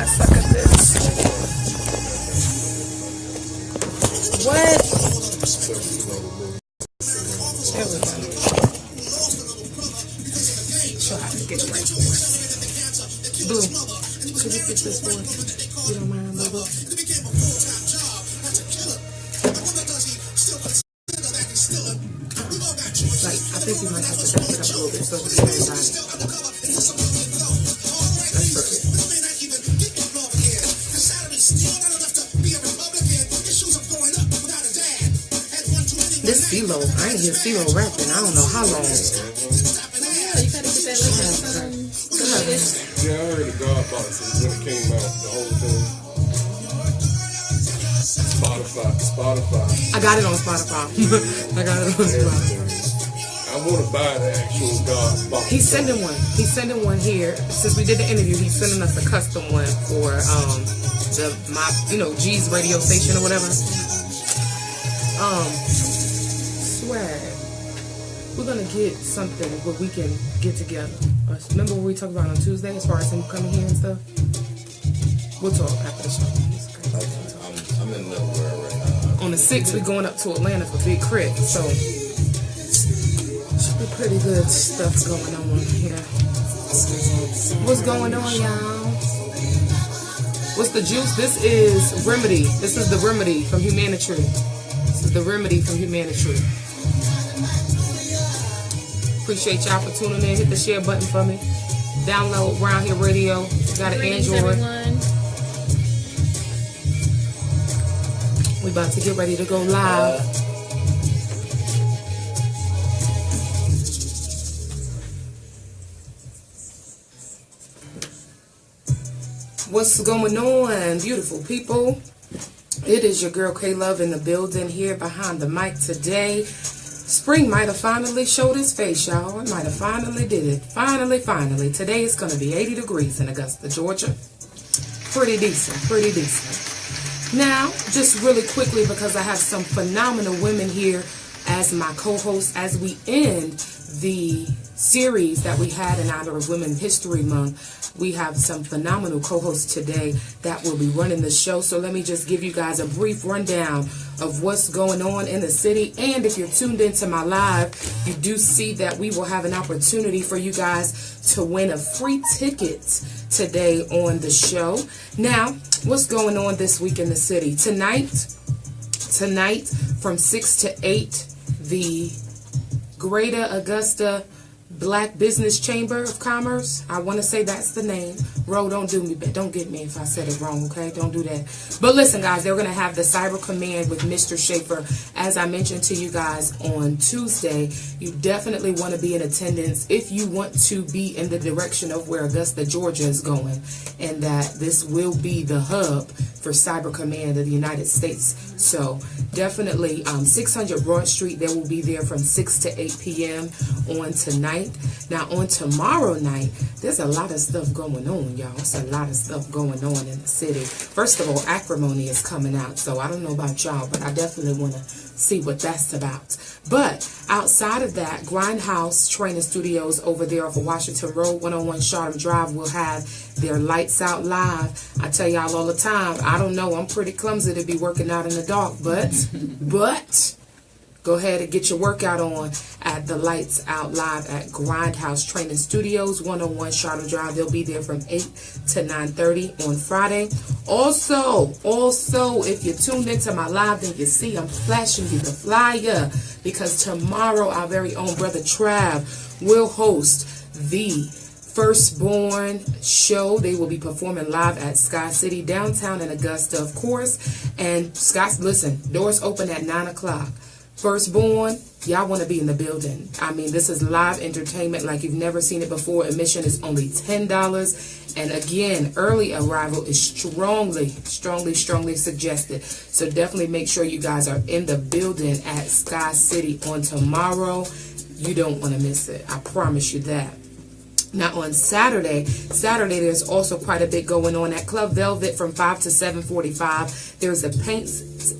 I suck at this. What? There we go. She'll have to get it right for us. Blue, could you fix this for us? You don't mind, Blue? Like, I think you might have to back it up a little bit so we can hear everybody. That's perfect. This CeeLo, I ain't hear CeeLo rapping. I don't know how long. Yeah, you gotta get that link. Yeah, I heard the God Box when it came out, the whole thing. Spotify. I got it on Spotify. I got it on Spotify. I want to buy the actual God Box. He's sending one. He's sending one here. Since we did the interview, he's sending us a custom one for G's radio station or whatever. Swag. We're gonna get something where we can get together. Remember what we talked about on Tuesday as far as him coming here and stuff? We'll talk after the show. I'm in the middle of right now. On the 6th, we're going up to Atlanta for Big Crit, so should be pretty good stuff going on here. What's going on, y'all? What's the juice? This is Remedy. This is the Remedy from Humanity. This is the Remedy from Humanity. Appreciate y'all for tuning in. Hit the share button for me. Download Round Here Radio. Got an Android. We about to get ready to go live. What's going on, beautiful people? It is your girl K-Love in the building here behind the mic today. Spring might have finally showed its face, y'all. It might have finally did it. Finally. Today it's going to be 80 degrees in Augusta, Georgia. Pretty decent. Now, just really quickly, because I have some phenomenal women here as my co-hosts as we end the series that we had in honor of Women's History Month. We have some phenomenal co-hosts today that will be running the show. So let me just give you guys a brief rundown of what's going on in the city. And if you're tuned into my live, you do see that we will have an opportunity for you guys to win a free ticket today on the show. Now, what's going on this week in the city? Tonight from 6 to 8, the Greater Augusta Black Business Chamber of Commerce. I want to say that's the name. Ro, don't get me if I said it wrong, okay? Don't do that. But listen, guys, they're going to have the Cyber Command with Mr. Schaefer. As I mentioned to you guys on Tuesday, you definitely want to be in attendance if you want to be in the direction of where Augusta, Georgia is going, and that this will be the hub for Cyber Command of the United States. So definitely 600 Broad Street, they will be there from 6 to 8 p.m. on tonight. Now, on tomorrow night, there's a lot of stuff going on, y'all. It's a lot of stuff going on in the city. First of all, Acrimony is coming out, so I don't know about y'all, but I definitely want to see what that's about. But outside of that, Grindhouse Training Studios over there off of Washington Road, 101 Charlem Drive, will have their Lights Out Live. I tell y'all all the time, I don't know, I'm pretty clumsy to be working out in the dark, but go ahead and get your workout on at the Lights Out Live at Grindhouse Training Studios, 101 Charlotte Drive. They'll be there from 8 to 9:30 on Friday. Also, if you're tuned into my live, then you see I'm flashing you the flyer, because tomorrow our very own brother Trav will host the Firstborn show. They will be performing live at Sky City downtown in Augusta, of course. And Scott's, listen, doors open at 9 o'clock. Firstborn, y'all want to be in the building. I mean, this is live entertainment like you've never seen it before. Admission is only $10. And again, early arrival is strongly suggested. So definitely make sure you guys are in the building at Sky City on tomorrow. You don't want to miss it. I promise you that. Now on Saturday there's also quite a bit going on at Club Velvet from 5 to 7:45. There's a paint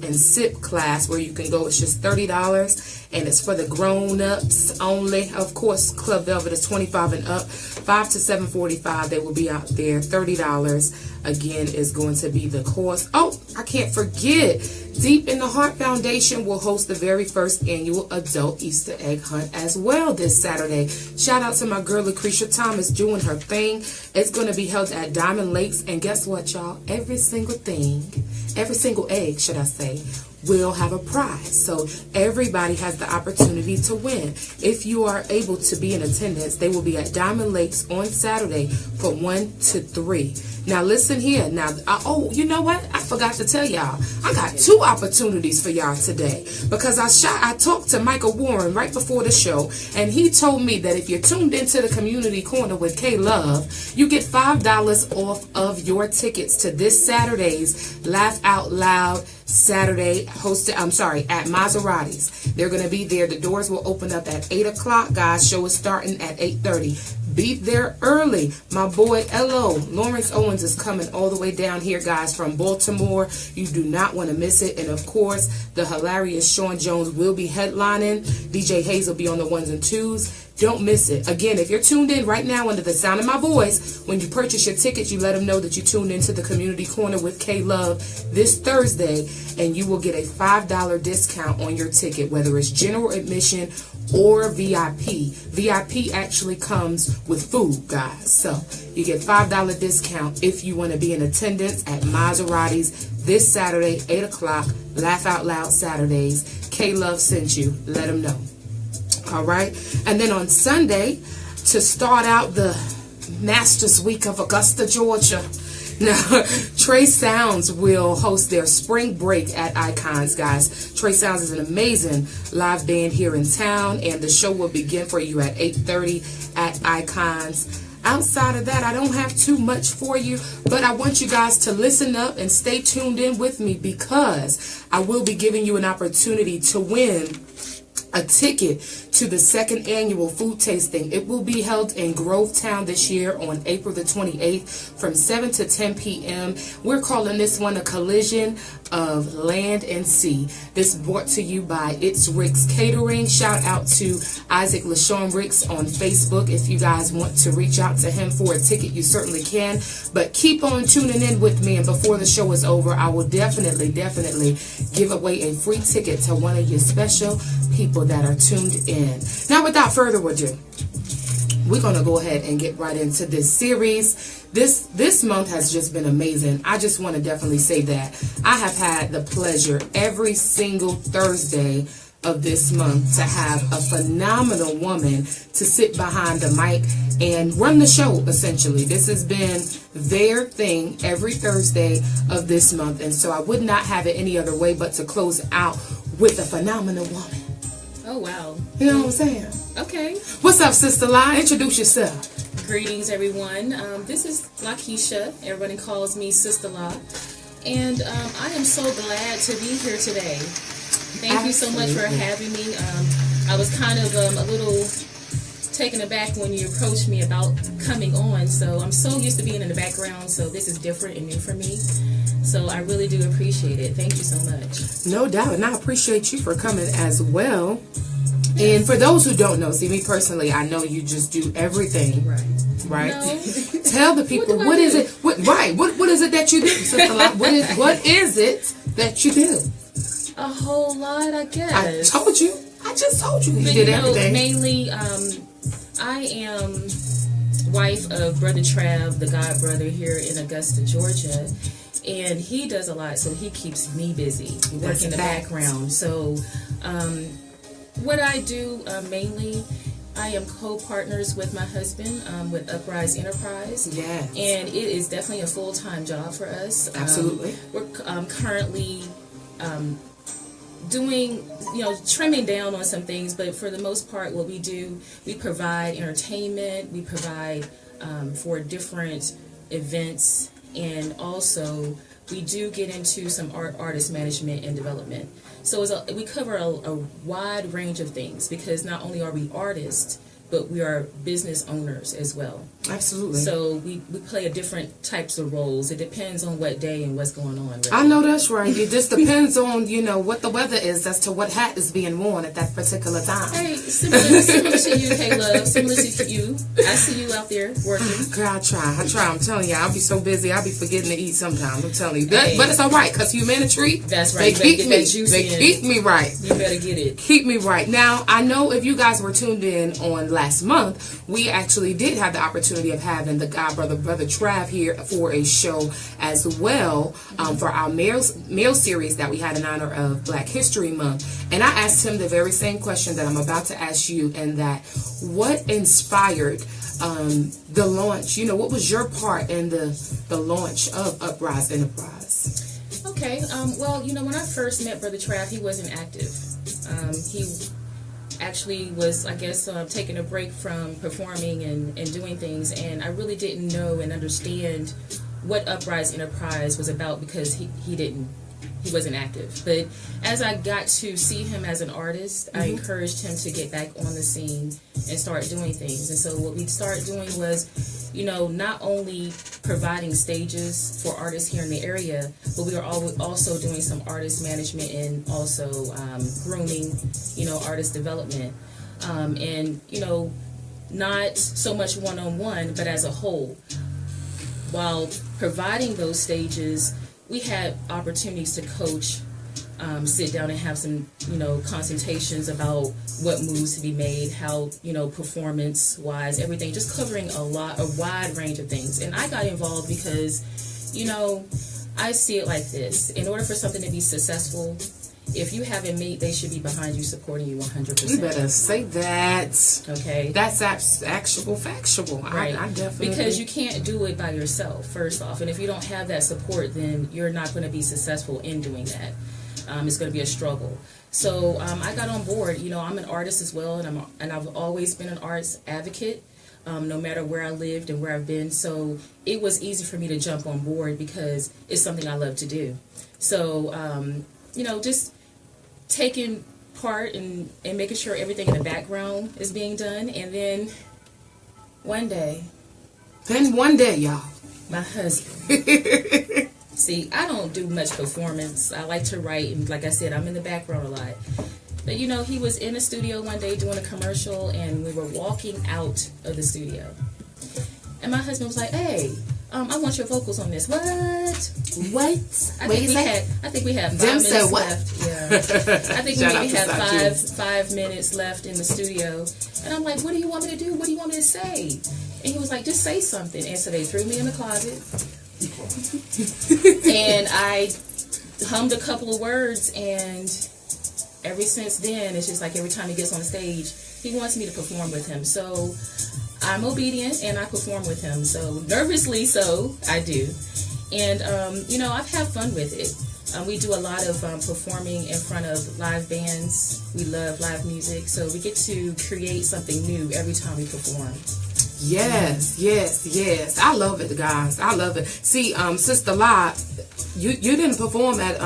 and sip class where you can go. It's just $30 and it's for the grown-ups only. Of course, Club Velvet is 25 and up. 5 to 7:45 they will be out there. $30 again is going to be the cost. Oh, I can't forget, Deep in the Heart Foundation will host the very first annual adult Easter egg hunt as well this Saturday. Shout out to my girl Lucretia Thomas doing her thing. It's going to be held at Diamond Lakes, and guess what, y'all? Every single egg, should I say, will have a prize. So everybody has the opportunity to win. If you are able to be in attendance, they will be at Diamond Lakes on Saturday from 1 to 3. Now listen here. Now, oh, you know what? I forgot to tell y'all. I got 2 opportunities for y'all today because I talked to Michael Warren right before the show, and he told me that if you're tuned into the Community Corner with K Love, you get $5 off of your tickets to this Saturday's Laugh Out Loud Saturday at Maserati's. They're going to be there. The doors will open up at 8 o'clock, guys. Show is starting at 8:30. Be there early. My boy L.O. Lawrence Owens is coming all the way down here, guys, from Baltimore. You do not want to miss it. And of course, the hilarious Sean Jones will be headlining. DJ Hayes will be on the 1s and 2s. Don't miss it. Again, if you're tuned in right now under the sound of my voice, when you purchase your tickets, you let them know that you tuned into the Community Corner with K Love this Thursday, and you will get a $5 discount on your ticket, whether it's general admission or VIP. VIP actually comes with food, guys. So you get $5 discount if you want to be in attendance at Maserati's this Saturday, 8 o'clock, Laugh Out Loud Saturdays. K Love sent you. Let them know. All right. And then on Sunday, to start out the Masters Week of Augusta, Georgia, now, Trey Sounds will host their spring break at Icons, guys. Trey Sounds is an amazing live band here in town, and the show will begin for you at 8:30 at Icons. Outside of that, I don't have too much for you, but I want you guys to listen up and stay tuned in with me because I will be giving you an opportunity to win a ticket to the 2nd annual food tasting. It will be held in Grovetown this year on April the 28th from 7 to 10 p.m. We're calling this one a collision of land and sea. This brought to you by It's Rick's Catering. Shout out to Isaac LaShawn Ricks on Facebook. If you guys want to reach out to him for a ticket, you certainly can. But keep on tuning in with me, and before the show is over, I will definitely give away a free ticket to one of your special people that are tuned in. Now, without further ado, we're going to go ahead and get right into this series. This month has just been amazing. I just want to definitely say that I have had the pleasure every single Thursday of this month to have a phenomenal woman to sit behind the mic and run the show, essentially. This has been their thing every Thursday of this month, and so I would not have it any other way but to close out with a phenomenal woman. Oh, wow. You know what I'm saying? Okay. What's up, Sister La? Introduce yourself. Greetings, everyone. This is LaKeisha. Everybody calls me Sista La. And I am so glad to be here today. Thank you so much for having me. I was kind of a little taken aback when you approached me about coming on. So I'm so used to being in the background, so this is different and new for me. So I really do appreciate it. Thank you so much. No doubt. And I appreciate you for coming as well. And for those who don't know, see, me personally, I know you just do everything. Right? No. Tell the people, what is it? What is it that you do, Sister La? What is it that you do? A whole lot, I guess. I told you. I just told you. You did everything. Mainly, I am wife of Brother Trav, the God brother here in Augusta, Georgia. And he does a lot, so he keeps me busy working in the background. So what I do mainly, I am co-partners with my husband with Uprise Enterprise. Yes. And it is definitely a full-time job for us. Absolutely. We're currently doing, trimming down on some things, but for the most part, what we do, we provide entertainment, we provide for different events, and also we do get into some artist management and development. So we cover a wide range of things, because not only are we artists, but we are business owners as well. Absolutely. So we play a different types of roles. It depends on what day and what's going on. Really. I know that's right. It just depends on, what the weather is as to what hat is being worn at that particular time. Hey, similar to you, hey love, similar to you. I see you out there working. Girl, I try. I'm telling you, I'll be so busy, I'll be forgetting to eat sometimes. I'm telling you. Hey. But it's all right, because humanity, that's right. They keep me right. You better get it. Keep me right. Now, I know if you guys were tuned in on last month, we actually did have the opportunity of having the Brother Trav here for a show as well, for our mail series that we had in honor of Black History Month. And I asked him the very same question that I'm about to ask you, and that what inspired the launch? What was your part in the launch of Uprise Enterprise? Okay. Well, when I first met Brother Trav, he wasn't active. He actually was, I guess, taking a break from performing and doing things, and I really didn't know and understand what Uprise Enterprise was about because he wasn't active. But as I got to see him as an artist, I encouraged him to get back on the scene and start doing things. And so what we started doing was, not only providing stages for artists here in the area, but we were also doing some artist management and also grooming, artist development. And, not so much one-on-one, but as a whole. While providing those stages, we had opportunities to coach, sit down and have some, consultations about what moves to be made, how, performance-wise, everything, just covering a wide range of things. And I got involved because, I see it like this. In order for something to be successful, if you have a mate, they should be behind you, supporting you 100%. You better say that. Okay. That's factual. Right. I definitely. Because you can't do it by yourself, first off. And if you don't have that support, then you're not going to be successful in doing that. It's going to be a struggle. So I got on board. I'm an artist as well, and I've always been an arts advocate, no matter where I lived and where I've been. So it was easy for me to jump on board because it's something I love to do. So, just taking part and making sure everything in the background is being done. And then one day, y'all, my husband. See, I don't do much performance. I like to write, and like I said, I'm in the background a lot. But he was in the studio one day doing a commercial, and we were walking out of the studio. And my husband was like, "Hey, I want your vocals on this." What? I think we had 5 minutes left. Yeah. I think we maybe had 5 minutes left in the studio. And I'm like, "What do you want me to do? What do you want me to say?" And he was like, "Just say something." And so they threw me in the closet. And I hummed a couple of words, and ever since then, it's just like every time he gets on the stage, he wants me to perform with him. So I'm obedient, and I perform with him. So nervously, so I do. And, I've had fun with it. We do a lot of performing in front of live bands. We love live music, so we get to create something new every time we perform. Yes. I love it, guys. I love it. See, Sista La, you didn't perform at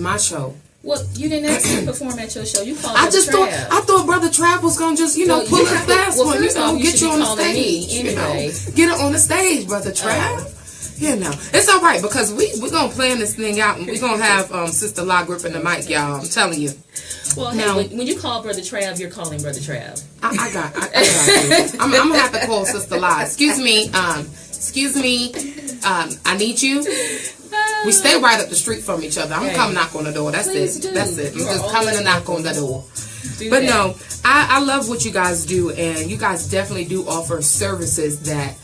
my show. Well, you didn't ask me to perform at your show. You called I thought Brother Trav was gonna just, pull his fast one, get you on the stage. Anyway. Get it on the stage, Brother Trav. It's all right because we're gonna plan this thing out, and we're gonna have Sista La gripping the mic, y'all. I'm telling you. Well, now, when you call Brother Trav, you're calling Brother Trav. I got you. I'm gonna have to call Sista La. Excuse me. I need you. We stay right up the street from each other. I'm gonna come knock on the door. That's it. That's it. I'm just coming to knock on the door. But no, I love what you guys do, and you guys definitely do offer services that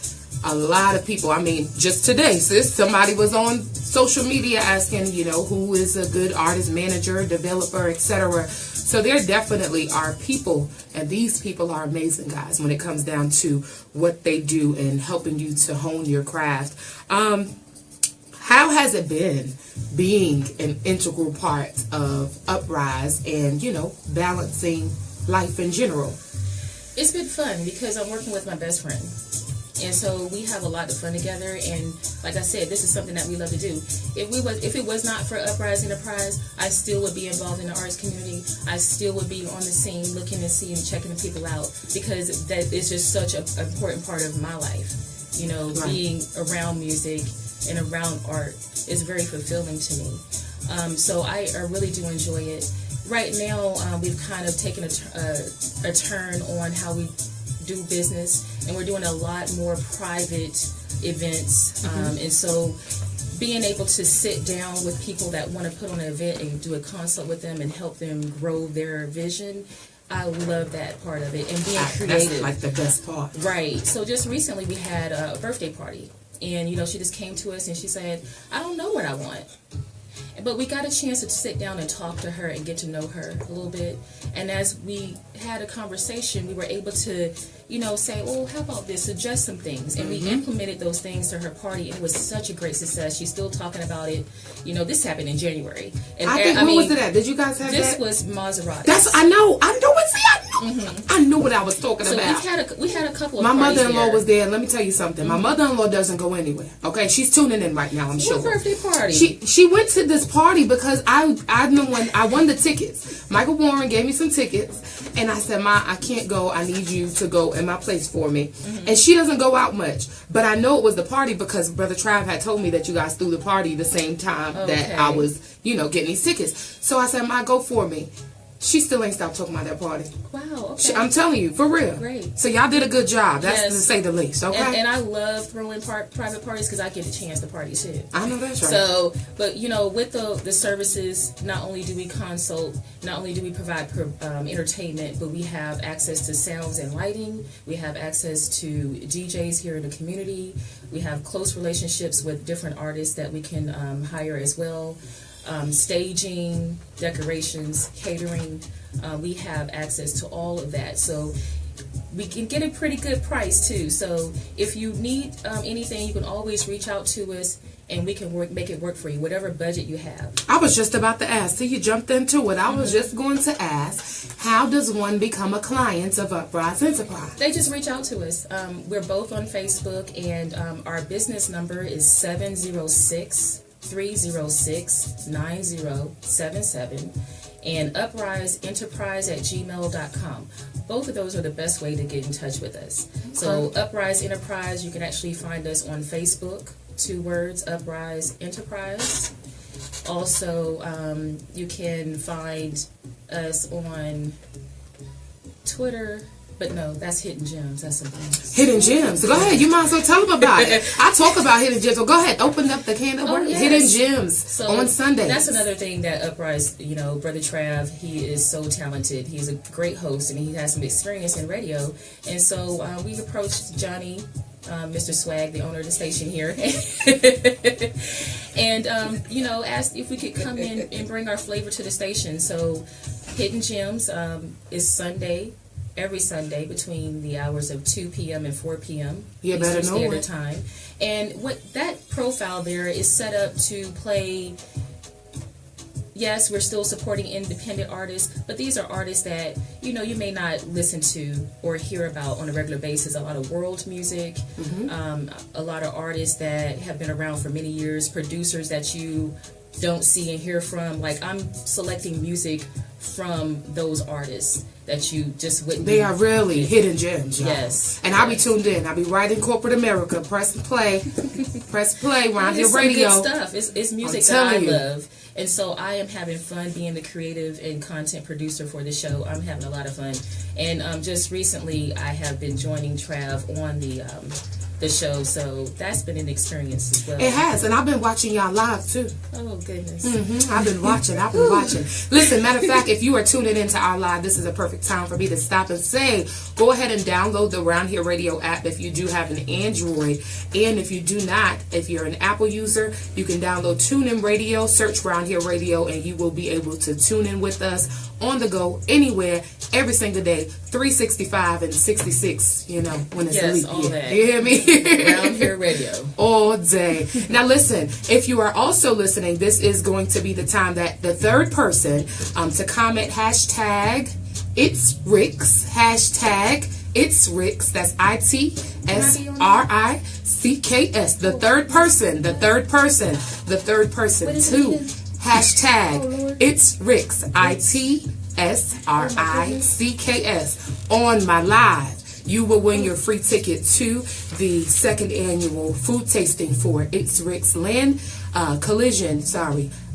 a lot of people, just today, sis, somebody was on social media asking, who is a good artist manager, developer, etc. So there definitely are people, and these people are amazing, guys, when it comes down to what they do and helping you to hone your craft. How has it been being an integral part of Uprise and, balancing life in general? It's been fun because I'm working with my best friend. And so we have a lot of fun together, and like I said, this is something that we love to do. If it was not for Uprise Enterprise, I still would be involved in the arts community. I still would be on the scene looking and seeing, checking people out, because that is just such an important part of my life. You know, Right. being around music and around art is very fulfilling to me. So I really do enjoy it. Right now, we've kind of taken a turn on how we do business, and we're doing a lot more private events. And so being able to sit down with people that want to put on an event and do a consult with them and help them grow their vision, I love that part of it. And being creative. That's like the best part. Right. So just recently we had a birthday party, and you know, she just came to us and she said, I don't know what I want. But we got a chance to sit down and talk to her and get to know her a little bit. And as we had a conversation, we were able to, you know, say, oh, how about this? Suggest some things. And we implemented those things to her party. And it was such a great success. She's still talking about it. You know, this happened in January. And I think, where was it at? Did you guys have this that? was Maserati. I know it. See, I knew what I was talking So about. we had a couple of My parties mother-in-law there. was there, and let me tell you something. My mother-in-law doesn't go anywhere. Okay, she's tuning in right now, I'm sure. What birthday party? She went to this party because I won the tickets. Michael Warren gave me some tickets, and I said, Ma, I can't go. I need you to go in my place for me. And she doesn't go out much, but I know it was the party because Brother Trav had told me that you guys threw the party the same time that I was, you know, getting these tickets. So I said, Ma, go for me. She still ain't stopped talking about that party. Wow, okay. I'm telling you, for real. Great. So y'all did a good job. That's Yes. to say the least, okay? And I love throwing private parties because I get a chance to party too. I know that's right. So, but you know, with the services, not only do we consult, not only do we provide entertainment, but we have access to sounds and lighting. We have access to DJs here in the community. We have close relationships with different artists that we can hire as well. Staging, decorations, catering. We have access to all of that. So we can get a pretty good price too. So if you need anything, you can always reach out to us and we can make it work for you, whatever budget you have. I was just about to ask. See, you jumped into it. I was just going to ask, how does one become a client of Uprise Enterprise? They just reach out to us. We're both on Facebook, and our business number is 706-306-9077 and upriseenterprise@gmail.com. Both of those are the best way to get in touch with us. Okay. So Uprise Enterprise, you can actually find us on Facebook, 2 words, Uprise Enterprise. Also, you can find us on Twitter. But no, that's Hidden Gems. That's something else. Hidden Gems. Go ahead. You might as well tell them about it. I talk about Hidden Gems. So go ahead. Open up the can of worms. Yes. Hidden Gems so on Sundays. That's another thing that Uprise, you know, Brother Trav, he is so talented. He's a great host, and he has some experience in radio. And so we approached Johnny, Mr. Swag, the owner of the station here, and, you know, asked if we could come in and bring our flavor to the station. So Hidden Gems is every Sunday between the hours of 2 p.m. and 4 p.m. You better Eastern know Standard it. Time. And what that profile there is set up to play. Yes, we're still supporting independent artists, but these are artists that, you know, you may not listen to or hear about on a regular basis. A lot of world music, a lot of artists that have been around for many years, producers that you don't see and hear from. Like, I'm selecting music from those artists that you just wouldn't. They are really hidden gems, y'all. Yes. And I'll be tuned in. I'll be right in corporate America. Press play. Press play. Round Here It's Radio. some good stuff. It's music that I love. And so I am having fun being the creative and content producer for the show. I'm having a lot of fun. And just recently I have been joining Trav on the show, so that's been an experience as well. It has, and I've been watching y'all live too. Oh goodness. I've been watching. Listen, matter of fact, if you are tuning into our live, this is a perfect time for me to stop and say, go ahead and download the Round Here Radio app if you do have an Android, and if you do not, if you're an Apple user, you can download TuneIn Radio, search Round Here Radio, and you will be able to tune in with us on the go, anywhere, every single day, 365 and 66, you know, when it's a leap all year. that. You hear me? Round Here Radio. All day. Now listen, if you are also listening, this is going to be the time that the third person to comment hashtag It's Ricks, hashtag It's Ricks, that's ITSRICKS, SRICKS. The third person. Two. Hashtag It's Ricks. ITSRICKS. On my live. You will win your free ticket to the second annual food tasting for It's Rick's Collision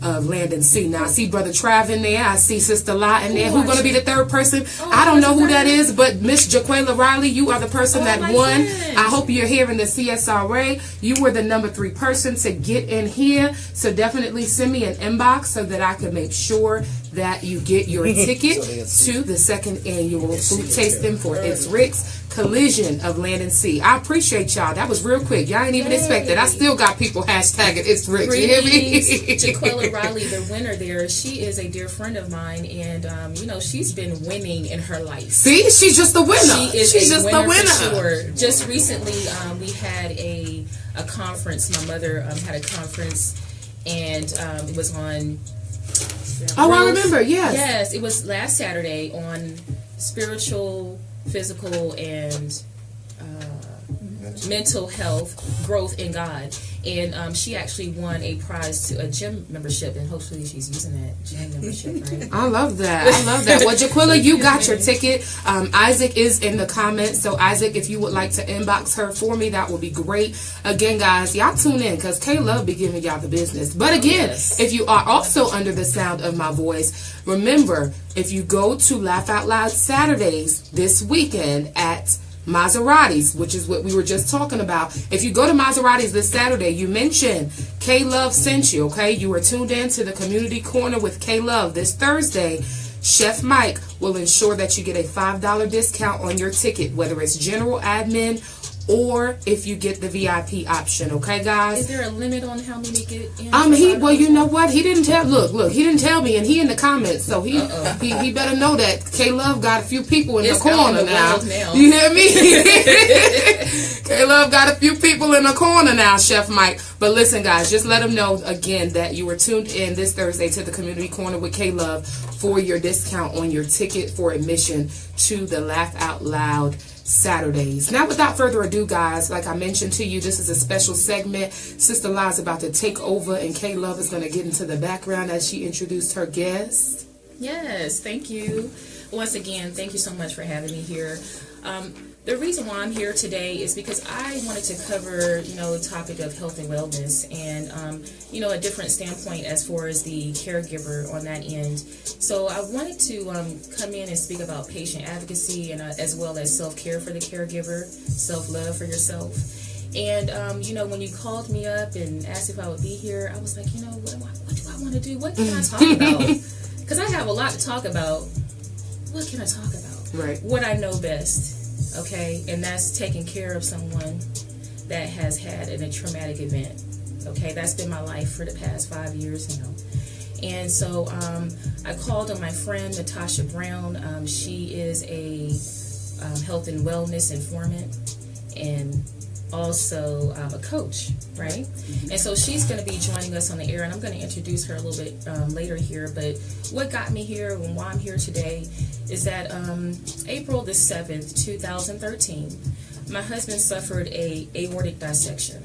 of Land and Sea. Now I see Brother Trav in there. I see Sister La in there. Who's going to be the third person? I don't know who that is, but Miss Jaquela Riley, you are the person that won. I hope you're here in the CSRA. You were the number 3 person to get in here. So definitely send me an inbox so that I can make sure that you get your ticket to the second annual food tasting for It's Rick's Collision of Land and Sea. I appreciate y'all. That was real quick. Y'all ain't even expect that. I still got people hashtagging It's Ricks. You hear me? Jaquela Riley, the winner there, she is a dear friend of mine, and she's been winning in her life. See, she's just the winner. She's just the winner. For sure. Just recently, we had a conference. My mother had a conference, and it was on. Oh, I remember. Yes. Yes, it was last Saturday on spiritual, physical, and mental health growth in God. And she actually won a prize to a gym membership, and hopefully she's using that gym membership, right? I love that. Well, Jaquila, you got your ticket. Isaac is in the comments. So, Isaac, if you would like to inbox her for me, that would be great. Again, guys, y'all tune in because K-Love be giving y'all the business. But again, if you are also under the sound of my voice, remember, if you go to Laugh Out Loud Saturdays this weekend at Maserati's, which is what we were just talking about. If you go to Maserati's this Saturday, you mention K-Love sent you, okay? You are tuned in to the Community Corner with K-Love this Thursday. Chef Mike will ensure that you get a $5 discount on your ticket, whether it's general admin or if you get the VIP option, okay, guys? Is there a limit on how many get in? Well, you know what? He didn't tell. Look, he didn't tell me, and he in the comments, so he better know that K-Love got a few people in the corner now. You hear me? K-Love got a few people in the corner now, Chef Mike. But listen, guys, just let him know again that you were tuned in this Thursday to the Community Corner with K-Love for your discount on your ticket for admission to the Laugh Out Loud Saturdays. Now, without further ado, guys, like I mentioned to you, this is a special segment. Sister La is about to take over, and K-Love is going to get into the background as she introduced her guest. Yes, thank you. Once again, thank you so much for having me here. The reason why I'm here today is because I wanted to cover, the topic of health and wellness and, a different standpoint as far as the caregiver on that end. So I wanted to come in and speak about patient advocacy and as well as self-care for the caregiver, self-love for yourself. And, when you called me up and asked if I would be here, I was like, what do I want to do? What can I talk about? Because I have a lot to talk about. What can I talk about? Right. What I know best. Okay, and that's taking care of someone that has had a traumatic event. Okay, that's been my life for the past 5 years now. And so I called on my friend Natasha Brown. She is a health and wellness informant and also a coach, right? And so she's going to be joining us on the air, and I'm going to introduce her a little bit later here. But what got me here and why I'm here today is that April the 7th, 2013, my husband suffered a aortic dissection.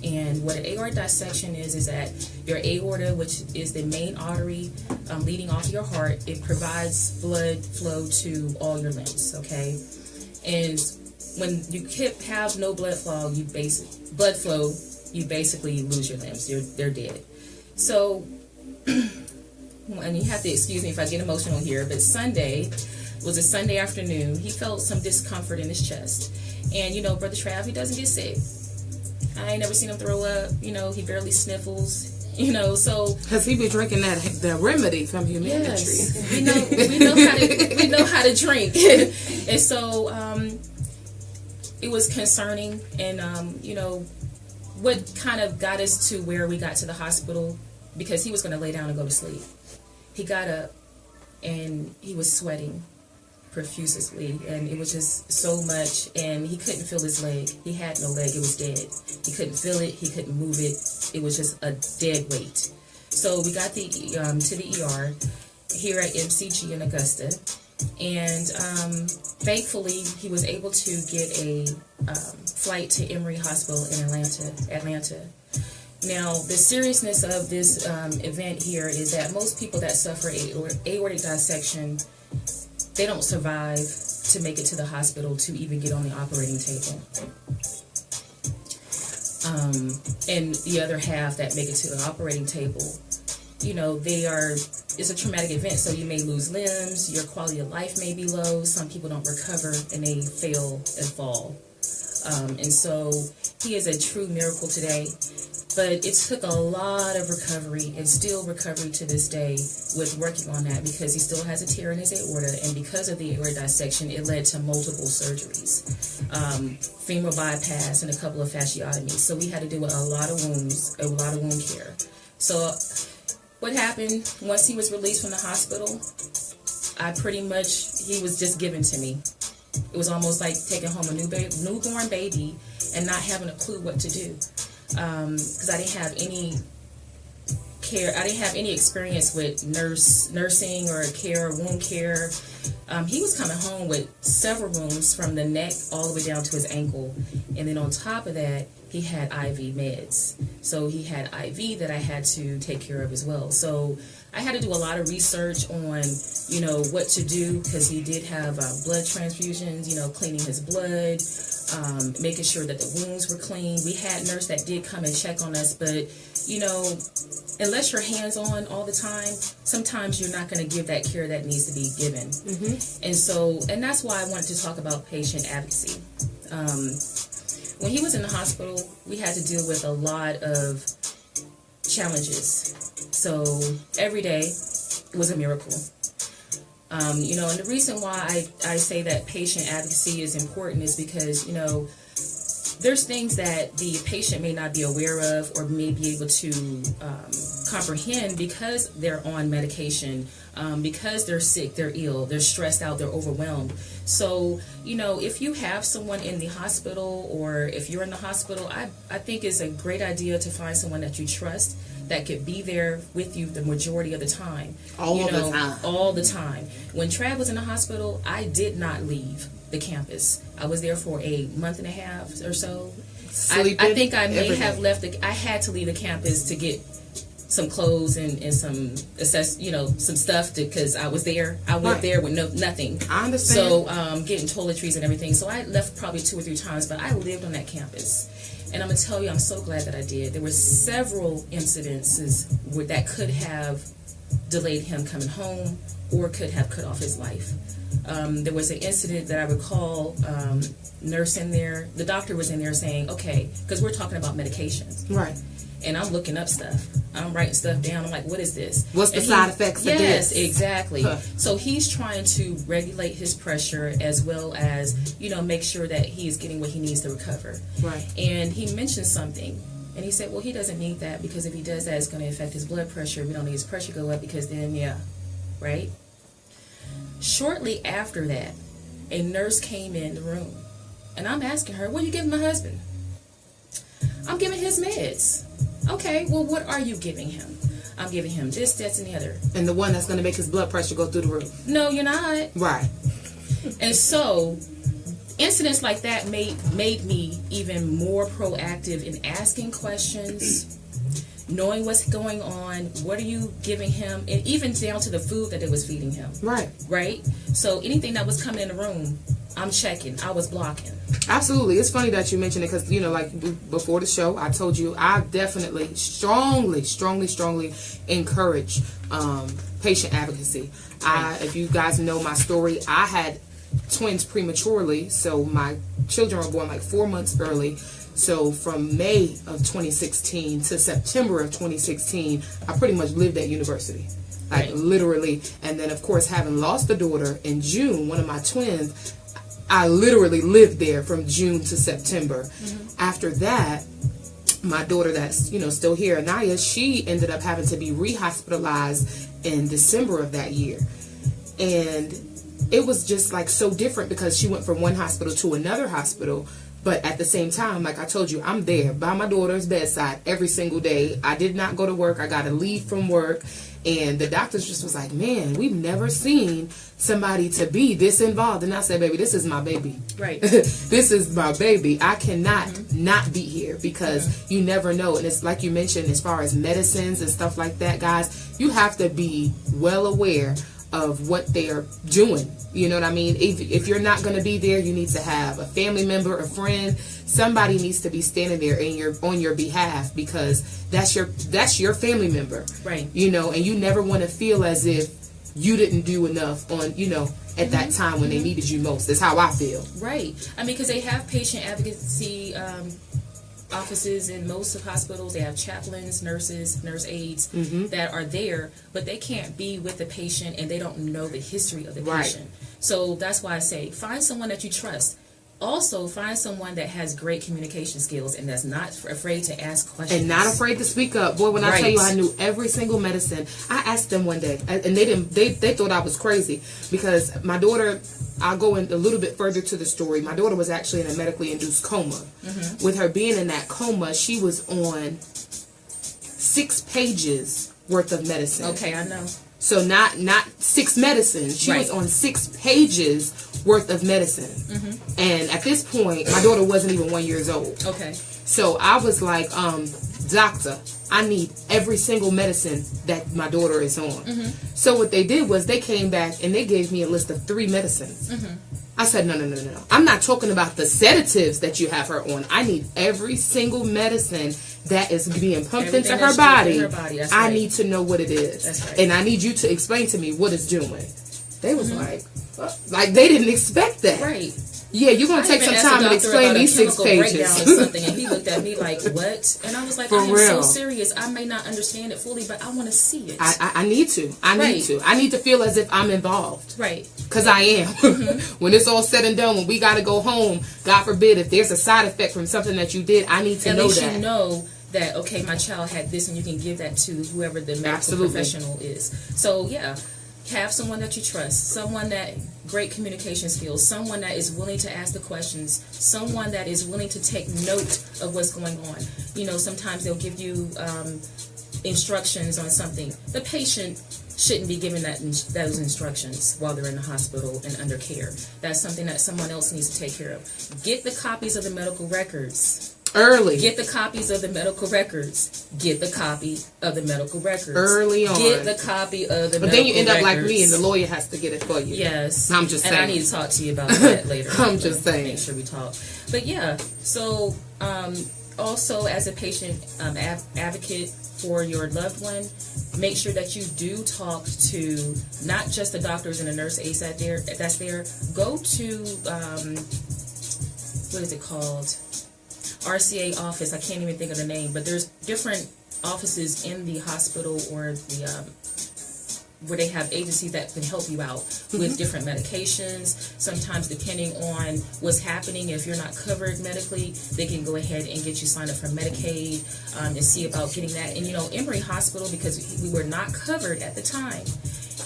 And what an aortic dissection is that your aorta, which is the main artery leading off your heart, it provides blood flow to all your limbs, okay? And when you have no blood flow, you basically lose your limbs. They're dead. So, and you have to excuse me if I get emotional here, but Sunday was a Sunday afternoon. He felt some discomfort in his chest. And, Brother Trav, he doesn't get sick. I ain't never seen him throw up. He barely sniffles. So because he be drinking that remedy from humanity. Yes, we know how to drink, and so it was concerning. And what kind of got us to where we got to the hospital, because he was going to lay down and go to sleep. He got up and he was sweating profusely, and it was just so much, and he couldn't feel his leg. He had no leg. It was dead. He couldn't feel it. He couldn't move it. It was just a dead weight. So we got to the ER here at MCG in Augusta, and thankfully, he was able to get a flight to Emory Hospital in Atlanta. Now, the seriousness of this event here is that most people that suffer aortic dissection, they don't survive to make it to the hospital to even get on the operating table. And the other half that make it to the operating table, it's a traumatic event, so you may lose limbs, your quality of life may be low, some people don't recover, and they fail and fall. And so he is a true miracle today, but it took a lot of recovery, and still recovery to this day with working on that, because he still has a tear in his aorta, and because of the aortic dissection, it led to multiple surgeries, femoral bypass, and a couple of fasciotomies. So we had to do a lot of wound care. So what happened once he was released from the hospital, he was just given to me. It was almost like taking home a newborn baby and not having a clue what to do. Because I didn't have any care. I didn't have any experience with nursing or wound care. He was coming home with several wounds from the neck all the way down to his ankle. And then on top of that, he had IV meds. So he had IV that I had to take care of as well. So I had to do a lot of research on, what to do, because he did have blood transfusions, cleaning his blood, making sure that the wounds were clean. We had a nurse that did come and check on us, but, unless you're hands-on all the time, sometimes you're not going to give that care that needs to be given. Mm-hmm. And that's why I wanted to talk about patient advocacy. When he was in the hospital, we had to deal with a lot of challenges. So every day was a miracle. And the reason why I say that patient advocacy is important is because, there's things that the patient may not be aware of or may be able to comprehend because they're on medication, because they're sick, they're ill, they're stressed out, they're overwhelmed. So, if you have someone in the hospital, or if you're in the hospital, I think it's a great idea to find someone that you trust that could be there with you the majority of the time. All the time. When Trav was in the hospital, I did not leave the campus. I was there for a month and a half or so. I think I may have left. I had to leave the campus to get some clothes and some some stuff because I was there. I went there with nothing. I understand. So getting toiletries and everything. So I left probably 2 or 3 times, but I lived on that campus. And I'm going to tell you, I'm so glad that I did. There were several incidences that could have delayed him coming home or could have cut off his life. There was an incident that I recall, nurse in there, the doctor was in there saying, okay, because we're talking about medications. Right. And I'm looking up stuff. I'm writing stuff down. I'm like, what is this? What's the side effects of this? Yes, exactly. So he's trying to regulate his pressure as well as, make sure that he's getting what he needs to recover. Right. And he mentioned something. And he said, well, he doesn't need that because if he does that, it's going to affect his blood pressure. We don't need his pressure to go up because then, right? Shortly after that, a nurse came in the room. And I'm asking her, what are you giving my husband? I'm giving his meds. Okay, well, what are you giving him? I'm giving him this, that, and the other. And the one that's going to make his blood pressure go through the roof. No, you're not. Right. And so, incidents like that made me even more proactive in asking questions, knowing what's going on, what are you giving him, and even down to the food that they was feeding him. Right. Right? So, anything that was coming in the room, I'm checking. I was blocking. Absolutely. It's funny that you mentioned it because, before the show, I told you I definitely strongly encourage patient advocacy. If you guys know my story, I had twins prematurely, so my children were born like 4 months early. So from May of 2016 to September of 2016, I pretty much lived at university. Like literally. And then, of course, having lost a daughter in June, one of my twins, I literally lived there from June to September. Mm-hmm. After that, my daughter that's, still here, Anaya, she ended up having to be rehospitalized in December of that year. And it was just like so different because she went from one hospital to another hospital. But at the same time, like I told you, I'm there by my daughter's bedside every single day. I did not go to work. I got to leave from work. And the doctors just was like, man, we've never seen somebody to be this involved. And I said, baby, this is my baby. Right. This is my baby. I cannot not be here because you never know. And it's like you mentioned, as far as medicines and stuff like that, guys, you have to be well aware of what they're doing. You know what I mean? If you're not going to be there, you need to have a family member, a friend. Somebody needs to be standing there on your behalf, because that's your family member. Right. You know, and you never want to feel as if you didn't do enough on, you know, at that time when they needed you most. That's how I feel. Right. I mean, because they have patient advocacy offices in most of hospitals. They have chaplains, nurses, nurse aides that are there, but they can't be with the patient and they don't know the history of the patient. So that's why I say find someone that you trust. Also, find someone that has great communication skills and that's not afraid to ask questions. And not afraid to speak up. Boy, when I tell you I knew every single medicine, I asked them one day, and they thought I was crazy, because my daughter, I'll go in a little bit further to the story. My daughter was actually in a medically induced coma. With her being in that coma, she was on 6 pages worth of medicine. Okay, I know. So not 6 medicines. She was on 6 pages worth of medicine. And at this point, my daughter wasn't even 1 year old. Okay. So I was like, doctor, I need every single medicine that my daughter is on. So what they did was they came back and they gave me a list of 3 medicines. I said, no. I'm not talking about the sedatives that you have her on. I need every single medicine that is being pumped into her body. I need to know what it is. That's right. And I need you to explain to me what it's doing. They was like they didn't expect that. Right. Yeah, you're going to take some time and explain these 6 pages. Something, and he looked at me like, what? And I was like, I am so serious. I may not understand it fully, but I want to see it. I need to. I need to feel as if I'm involved. Right. Because I am. When it's all said and done, when we got to go home, God forbid, if there's a side effect from something that you did, I need to know that. At least you know that, okay, my child had this, and you can give that to whoever the medical professional is. So, yeah. Have someone that you trust, someone that great communication skills, someone that is willing to ask the questions, someone that is willing to take note of what's going on. You know, sometimes they'll give you instructions on something. The patient shouldn't be given those instructions while they're in the hospital and under care. That's something that someone else needs to take care of. Get the copies of the medical records. Early. Get the copies of the medical records. Get the copy of the medical records. Early on. Get the copy of the medical records. But then you end up like me, and the lawyer has to get it for you. Yes. I'm just saying. And I need to talk to you about that later. I'm just saying. Make sure we talk. But yeah, so also as a patient advocate for your loved one, make sure that you do talk to not just the doctors and the nurse aides that's there. Go to, what is it called? RCA office. I can't even think of the name, but there's different offices in the hospital or the where they have agencies that can help you out with different medications. Sometimes depending on what's happening, if you're not covered medically, they can go ahead and get you signed up for Medicaid and see about getting that. And you know, Emory Hospital, because we were not covered at the time,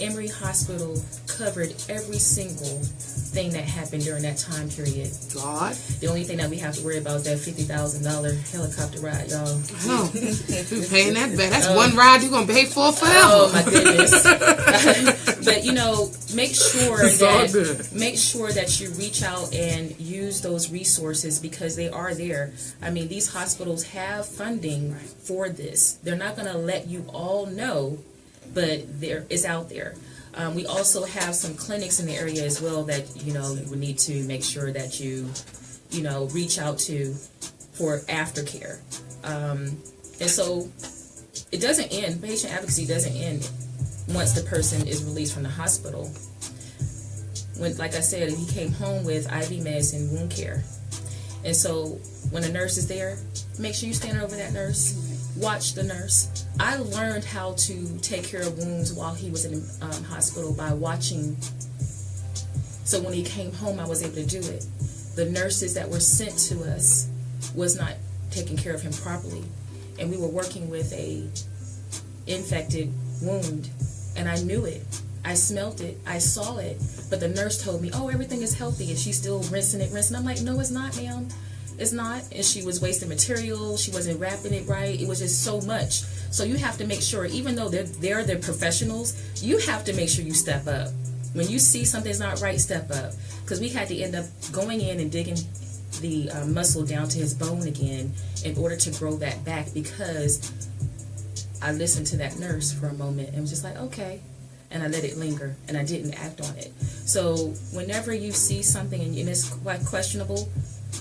Emory Hospital covered every single thing that happened during that time period. God. The only thing that we have to worry about is that $50,000 helicopter ride, y'all. Oh, you're paying that back. That's one ride you're gonna pay for forever. Oh my goodness. But you know, make sure that you reach out and use those resources, because they are there. I mean, these hospitals have funding for this. They're not gonna let you all know, but it's out there. We also have some clinics in the area as well that, you know, you would need to make sure that you know, reach out to for aftercare. And so it doesn't end. Patient advocacy doesn't end once the person is released from the hospital. When, like I said, he came home with IV meds and wound care. And so when a nurse is there, make sure you stand over that nurse. Watch the nurse. I learned how to take care of wounds while he was in the hospital by watching. So when he came home, I was able to do it. The nurses that were sent to us was not taking care of him properly. And we were working with a infected wound. And I knew it. I smelled it. I saw it. But the nurse told me, oh, everything is healthy. And she's still rinsing it. I'm like, no, it's not, ma'am. It's not. And she was wasting material. She wasn't wrapping it right. It was just so much. So you have to make sure, even though they're the professionals, you have to make sure you step up. When you see something's not right, step up. Because we had to end up going in and digging the muscle down to his bone again in order to grow that back, because I listened to that nurse for a moment and was just like, okay. And I let it linger, and I didn't act on it. So whenever you see something and it's quite questionable,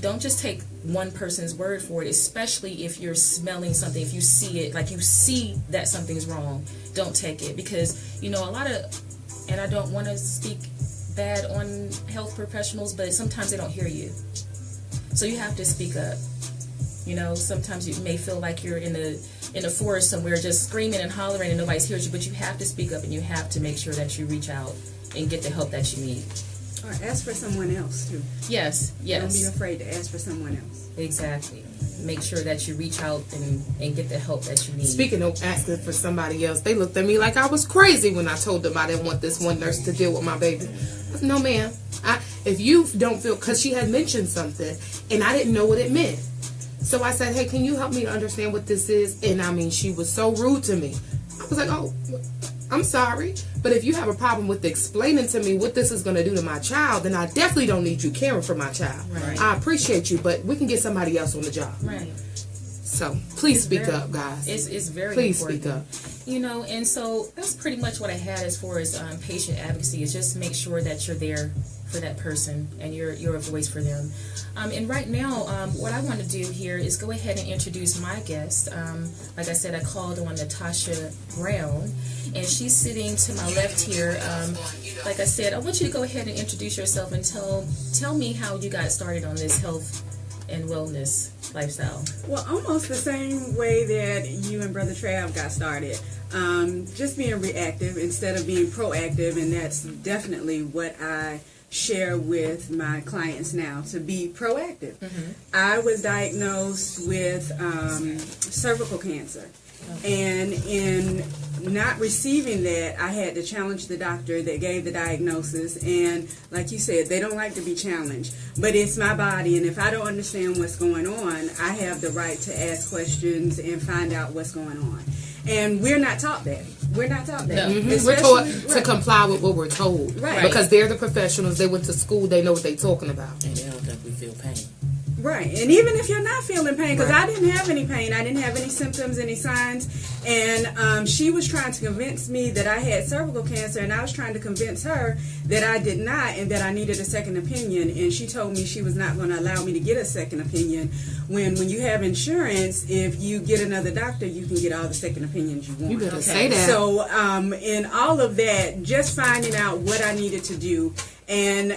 don't just take one person's word for it, especially if you're smelling something, if you see it, like you see that something's wrong, don't take it. Because, a lot of, and I don't want to speak bad on health professionals, but sometimes they don't hear you. So you have to speak up. Sometimes you may feel like you're in a forest somewhere just screaming and hollering and nobody's hears you, but you have to speak up, and you have to make sure that you reach out and get the help that you need. Or ask for someone else too. Yes. Don't be afraid to ask for someone else. Exactly. Make sure that you reach out and get the help that you need. Speaking of asking for somebody else, they looked at me like I was crazy when I told them I didn't want this one nurse to deal with my baby. I said, no, ma'am. If you don't feel, because she had mentioned something and I didn't know what it meant. So I said, hey, can you help me to understand what this is? And she was so rude to me. I was like, oh, I'm sorry. But if you have a problem with explaining to me what this is going to do to my child, then I definitely don't need you caring for my child. Right. I appreciate you, but we can get somebody else on the job. Right. So please speak up, guys. It's very please important. Speak up. And so that's pretty much what I had as far as patient advocacy, is just make sure that you're there for that person and you're a voice for them. And right now, what I want to do here is go ahead and introduce my guest. Like I said, I called on Natasha Brown, and she's sitting to my left here. Like I said, I want you to go ahead and introduce yourself and tell me how you got started on this health and wellness lifestyle. Well, almost the same way that you and Brother Trav got started. Just being reactive instead of being proactive, and that's definitely what I share with my clients now, to be proactive. Mm-hmm. I was diagnosed with cervical cancer. And in not receiving that, I had to challenge the doctor that gave the diagnosis. And like you said, they don't like to be challenged. But it's my body, and if I don't understand what's going on, I have the right to ask questions and find out what's going on. And we're not taught that. We're not taught that. No. Mm-hmm. We're taught to comply with what we're told. Right. Because they're the professionals. They went to school. They know what they're talking about. And they don't think we feel pain. Right. And even if you're not feeling pain, because I didn't have any pain, I didn't have any symptoms, any signs, and she was trying to convince me that I had cervical cancer, and I was trying to convince her that I did not, and that I needed a second opinion. And she told me she was not going to allow me to get a second opinion. When you have insurance, if you get another doctor, you can get all the second opinions you want. You better say that. So in all of that, just finding out what I needed to do. And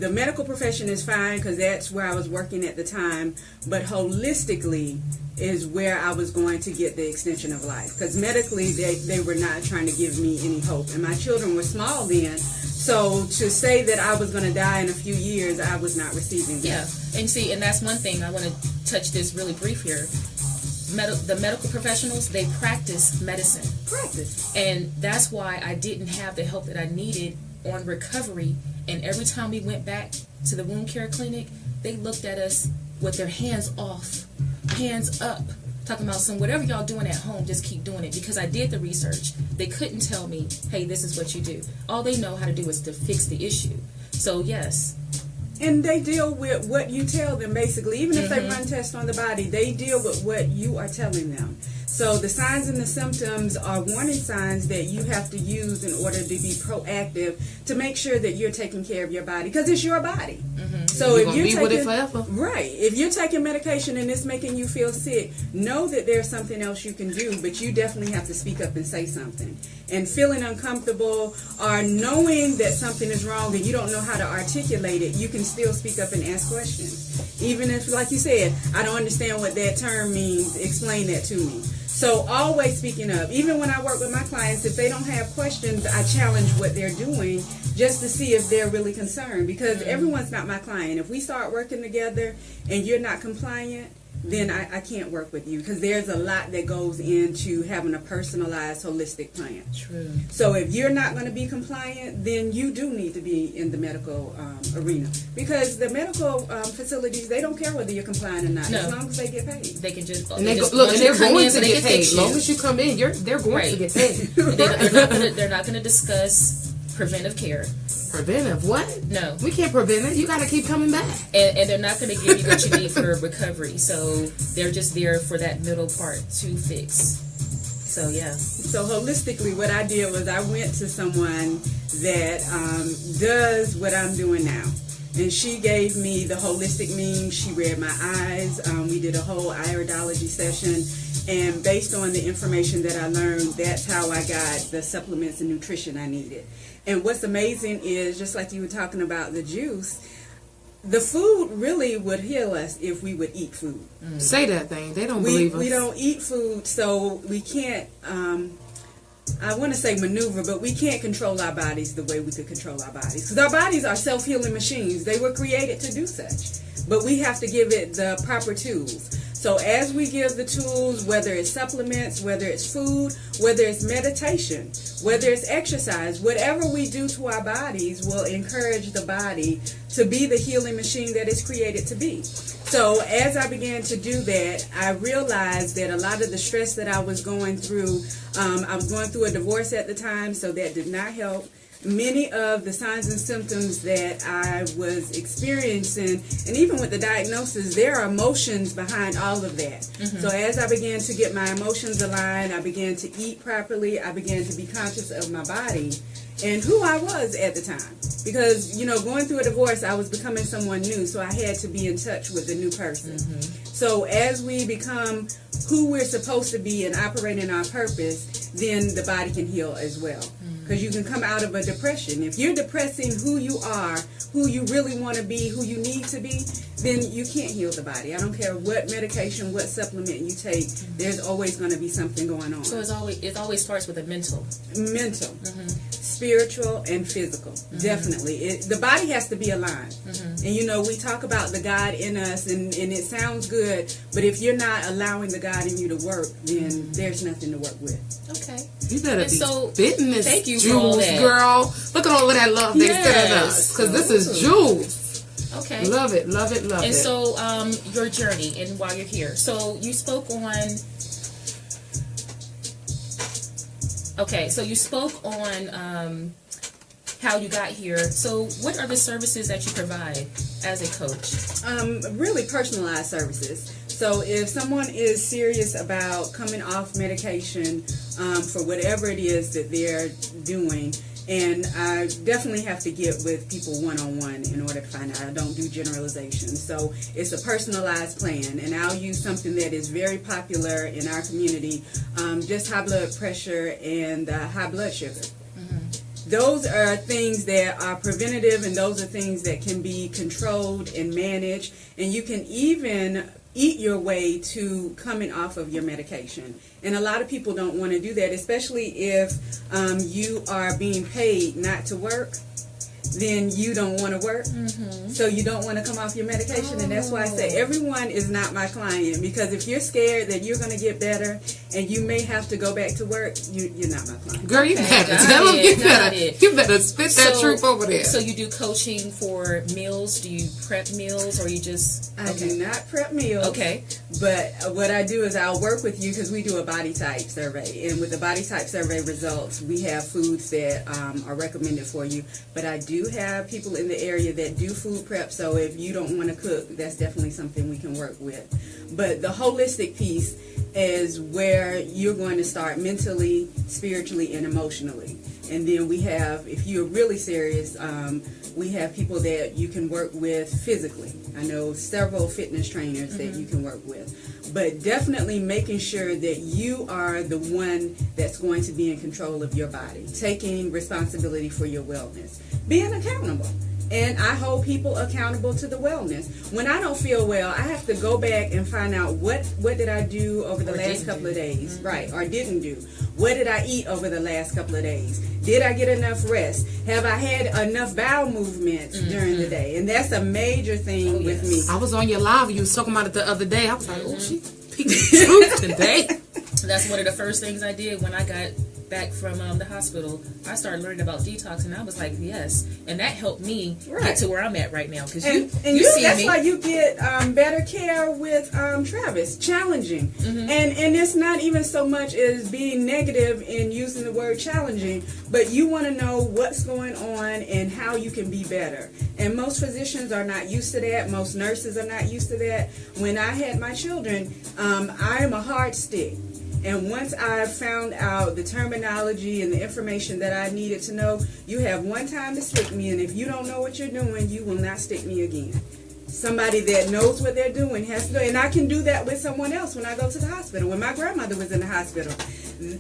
the medical profession is fine, because that's where I was working at the time. But holistically is where I was going to get the extension of life. Because medically, they were not trying to give me any hope. And my children were small then. So to say that I was going to die in a few years, I was not receiving that. Yeah. And see, and that's one thing, I want to touch this really brief here. The medical professionals, they practice medicine. Practice. And that's why I didn't have the help that I needed on recovery. And every time we went back to the wound care clinic, they looked at us with their hands off, hands up, talking about whatever y'all doing at home, just keep doing it. Because I did the research. They couldn't tell me, hey, this is what you do. All they know how to do is to fix the issue. So yes. And they deal with what you tell them, basically. Even if they run tests on the body, they deal with what you are telling them. So the signs and the symptoms are warning signs that you have to use in order to be proactive to make sure that you're taking care of your body, because it's your body. Mm-hmm. So you're if you're be taking, with it forever. Right, if you're taking medication and it's making you feel sick, know that there's something else you can do, but you definitely have to speak up and say something. And feeling uncomfortable or knowing that something is wrong and you don't know how to articulate it, you can still speak up and ask questions. Even if, like you said, I don't understand what that term means, explain that to me. So always speaking up. Even when I work with my clients, if they don't have questions, I challenge what they're doing just to see if they're really concerned, because everyone's not my client. If we start working together and you're not compliant, then I can't work with you, because there's a lot that goes into having a personalized, holistic plan. True. So if you're not going to be compliant, then you do need to be in the medical arena, because the medical facilities, they don't care whether you're compliant or not, No. as long as they get paid. They can just And they just look, once and they're you come going in, to they get can paid. fix As long you. as you come in, they're going Right. to get paid. They're not gonna discuss preventive care. Preventive? What? No. We can't prevent it. You got to keep coming back. And they're not going to give you what you need for recovery. So they're just there for that middle part to fix. So, yeah. So holistically, what I did was I went to someone that does what I'm doing now. And she gave me the holistic means. She read my eyes. We did a whole iridology session. And based on the information that I learned, that's how I got the supplements and nutrition I needed. And what's amazing is, just like you were talking about the juice, the food really would heal us if we would eat food. Say that thing. They don't believe us. We don't eat food, so we can't, I want to say maneuver, but we can't control our bodies the way we could control our bodies. Because our bodies are self-healing machines. They were created to do such. But we have to give it the proper tools. So as we give the tools, whether it's supplements, whether it's food, whether it's meditation, whether it's exercise, whatever we do to our bodies will encourage the body to be the healing machine that it's created to be. So as I began to do that, I realized that a lot of the stress that I was going through, I was going through a divorce at the time, so that did not help. Many of the signs and symptoms that I was experiencing, and even with the diagnosis, there are emotions behind all of that. So as I began to get my emotions aligned, I began to eat properly, I began to be conscious of my body and who I was at the time. Because, you know, going through a divorce, I was becoming someone new, so I had to be in touch with a new person. So as we become who we're supposed to be and operate in our purpose, then the body can heal as well. Because you can come out of a depression. If you're depressing who you are, who you really want to be, who you need to be, then you can't heal the body. I don't care what medication, what supplement you take, there's always going to be something going on. So it always starts with a mental. Mental, spiritual, and physical. Definitely. The body has to be aligned. And you know, we talk about the God in us, and it sounds good, but if you're not allowing the God in you to work, then there's nothing to work with. Okay. You better And be so, spitting this thank you for all juice, that. girl. Look at all of that love they Yes. sending us. Because this is juice. Okay. Love it, love it, love And it. so, your journey and while you're here. So you spoke on. Okay, so you spoke on how you got here. So what are the services that you provide as a coach? Really personalized services. So if someone is serious about coming off medication for whatever it is that they're doing, and I definitely have to get with people one-on-one in order to find out. I don't do generalizations. So it's a personalized plan, and I'll use something that is very popular in our community, just high blood pressure and high blood sugar. Those are things that are preventative, and those are things that can be controlled and managed, and you can even eat your way to coming off of your medication. And a lot of people don't want to do that, especially if you are being paid not to work. Then you don't want to work, so you don't want to come off your medication. And that's why I say everyone is not my client, because if you're scared that you're going to get better and you may have to go back to work, you're not my client. Girl, you Okay, better got tell them. it, You better spit that So- truth over there. So you do coaching for meals? Do you prep meals, or you just? I do not prep meals. Okay. But what I do is I'll work with you, because we do a body type survey. And with the body type survey results, we have foods that are recommended for you. But I do have people in the area that do food prep. So if you don't want to cook, that's definitely something we can work with. But the holistic piece is where you're going to start mentally, spiritually, and emotionally. And then we have, if you're really serious, we have people that you can work with physically. I know several fitness trainers that you can work with. But definitely making sure that you are the one that's going to be in control of your body, taking responsibility for your wellness, being accountable. And I hold people accountable to the wellness. When I don't feel well, I have to go back and find out what did I do over the last couple of days, right, or didn't do. What did I eat over the last couple of days? Did I get enough rest? Have I had enough bowel movements during the day? And that's a major thing with me. I was on your live. You was talking about it the other day. I was like, oh, she speaking the truth today. That's one of the first things I did when I got back from the hospital. I started learning about detox, and I was like, yes, and that helped me get to where I'm at right now. Because you see that's me. why you get better care with Travis. Challenging, and it's not even so much as being negative in using the word challenging, but you want to know what's going on and how you can be better. And most physicians are not used to that. Most nurses are not used to that. When I had my children, I am a hard stick. And once I found out the terminology and the information that I needed to know, you have one time to stick me, and if you don't know what you're doing, you will not stick me again. Somebody that knows what they're doing has to know. And I can do that with someone else when I go to the hospital. When my grandmother was in the hospital,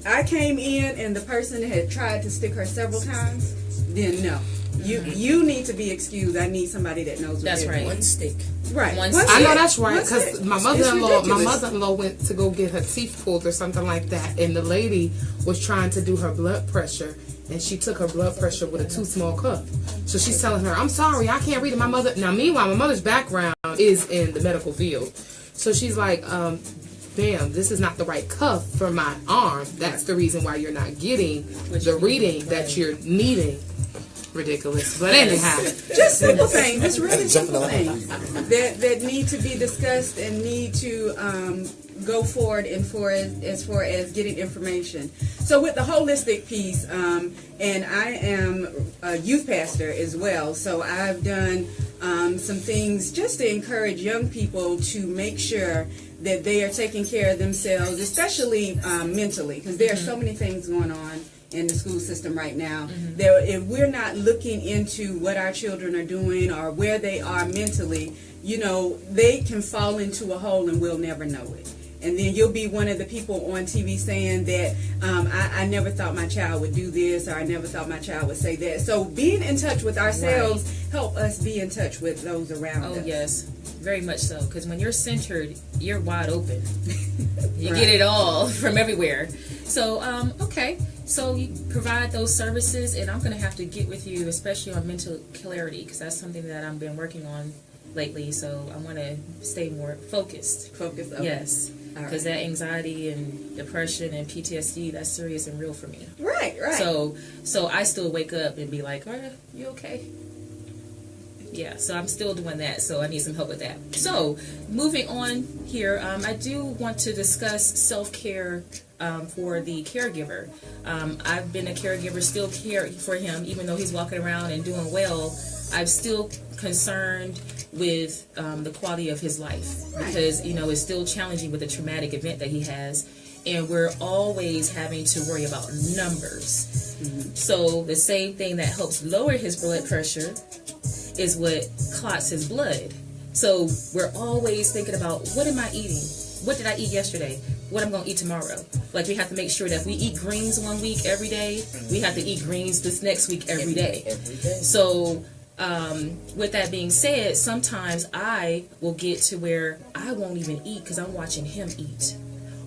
I came in and the person had tried to stick her several times. Then no. You need to be excused. I need somebody that knows what That's they're right. doing. One stick. Right. One One stick. I know stick. that's right, One because stick. my It's mother-in-law ridiculous. went to go get her teeth pulled or something like that, and the lady was trying to do her blood pressure, and she took her blood pressure with a too small cup. So she's telling her, I'm sorry, I can't read it. Now, meanwhile, my mother's background is in the medical field. So she's like, damn, this is not the right cuff for my arm. That's the reason why you're not getting the reading that you're needing. Ridiculous. But anyhow. Just simple things, just really simple things that need to be discussed and need to go forward as far as getting information. So with the holistic piece, and I am a youth pastor as well, so I've done some things just to encourage young people to make sure that they are taking care of themselves, especially mentally, because there are so many things going on in the school system right now. If we're not looking into what our children are doing or where they are mentally, they can fall into a hole and we'll never know it. And then you'll be one of the people on TV saying that I never thought my child would do this, or I never thought my child would say that. So being in touch with ourselves help us be in touch with those around us. Oh, yes. Very much so. Because when you're centered, you're wide open. You get it all from everywhere. So, okay. So you provide those services, and I'm going to have to get with you, especially on mental clarity, because that's something that I've been working on lately. So I want to stay more focused. Focus. Okay. Yes. Because that anxiety and depression and PTSD, that's serious and real for me. Right. So I still wake up and be like, you okay? Yeah, so I'm still doing that, so I need some help with that. So, moving on here, I do want to discuss self-care for the caregiver. I've been a caregiver, still care for him, even though he's walking around and doing well. I'm still concerned with the quality of his life, because, it's still challenging with the traumatic event that he has, and we're always having to worry about numbers. So, the same thing that helps lower his blood pressure is what clots his blood. So we're always thinking about, what am I eating? What did I eat yesterday? What I'm going to eat tomorrow? Like, we have to make sure that if we eat greens one week every day, we have to eat greens this next week every day. So with that being said, sometimes I will get to where I won't even eat because I'm watching him eat,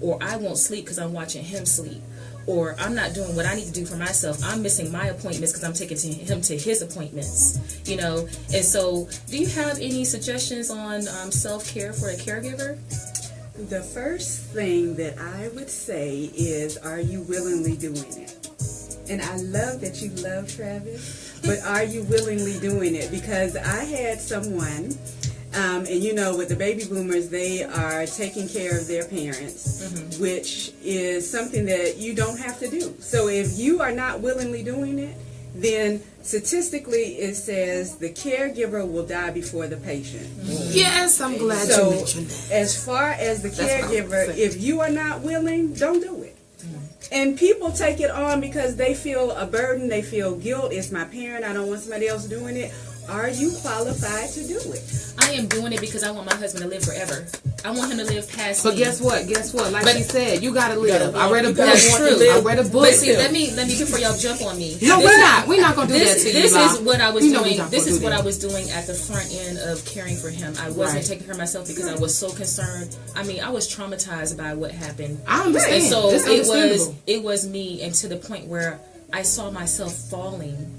or I won't sleep because I'm watching him sleep, or I'm not doing what I need to do for myself. I'm missing my appointments because I'm taking him to his appointments, And so, do you have any suggestions on self-care for a caregiver? The first thing that I would say is, are you willingly doing it? And I love that you love Travis, but are you willingly doing it? Because I had someone, and with the baby boomers, they are taking care of their parents, which is something that you don't have to do. So if you are not willingly doing it, then statistically it says the caregiver will die before the patient. Yes, I'm glad you mentioned that. As far as the caregiver, if you are not willing, don't do it. And people take it on because they feel a burden, they feel guilt. It's my parent, I don't want somebody else doing it. are you qualified to do it? I am doing it because I want my husband to live forever. I want him to live past But me. guess what? Like But- she said, you gotta live. I read a book. That's true. I read a book. But see, let me before y'all jump on me. No, we're not. We're not gonna do that to you. This La. is what I was You know we're doing. not This gonna is do what that. I was doing at the front end of caring for him. I wasn't Right. taking care of myself because I was so concerned. I mean, I was traumatized by what happened. I understand. And so It's understandable. it was me, and to the point where I saw myself falling.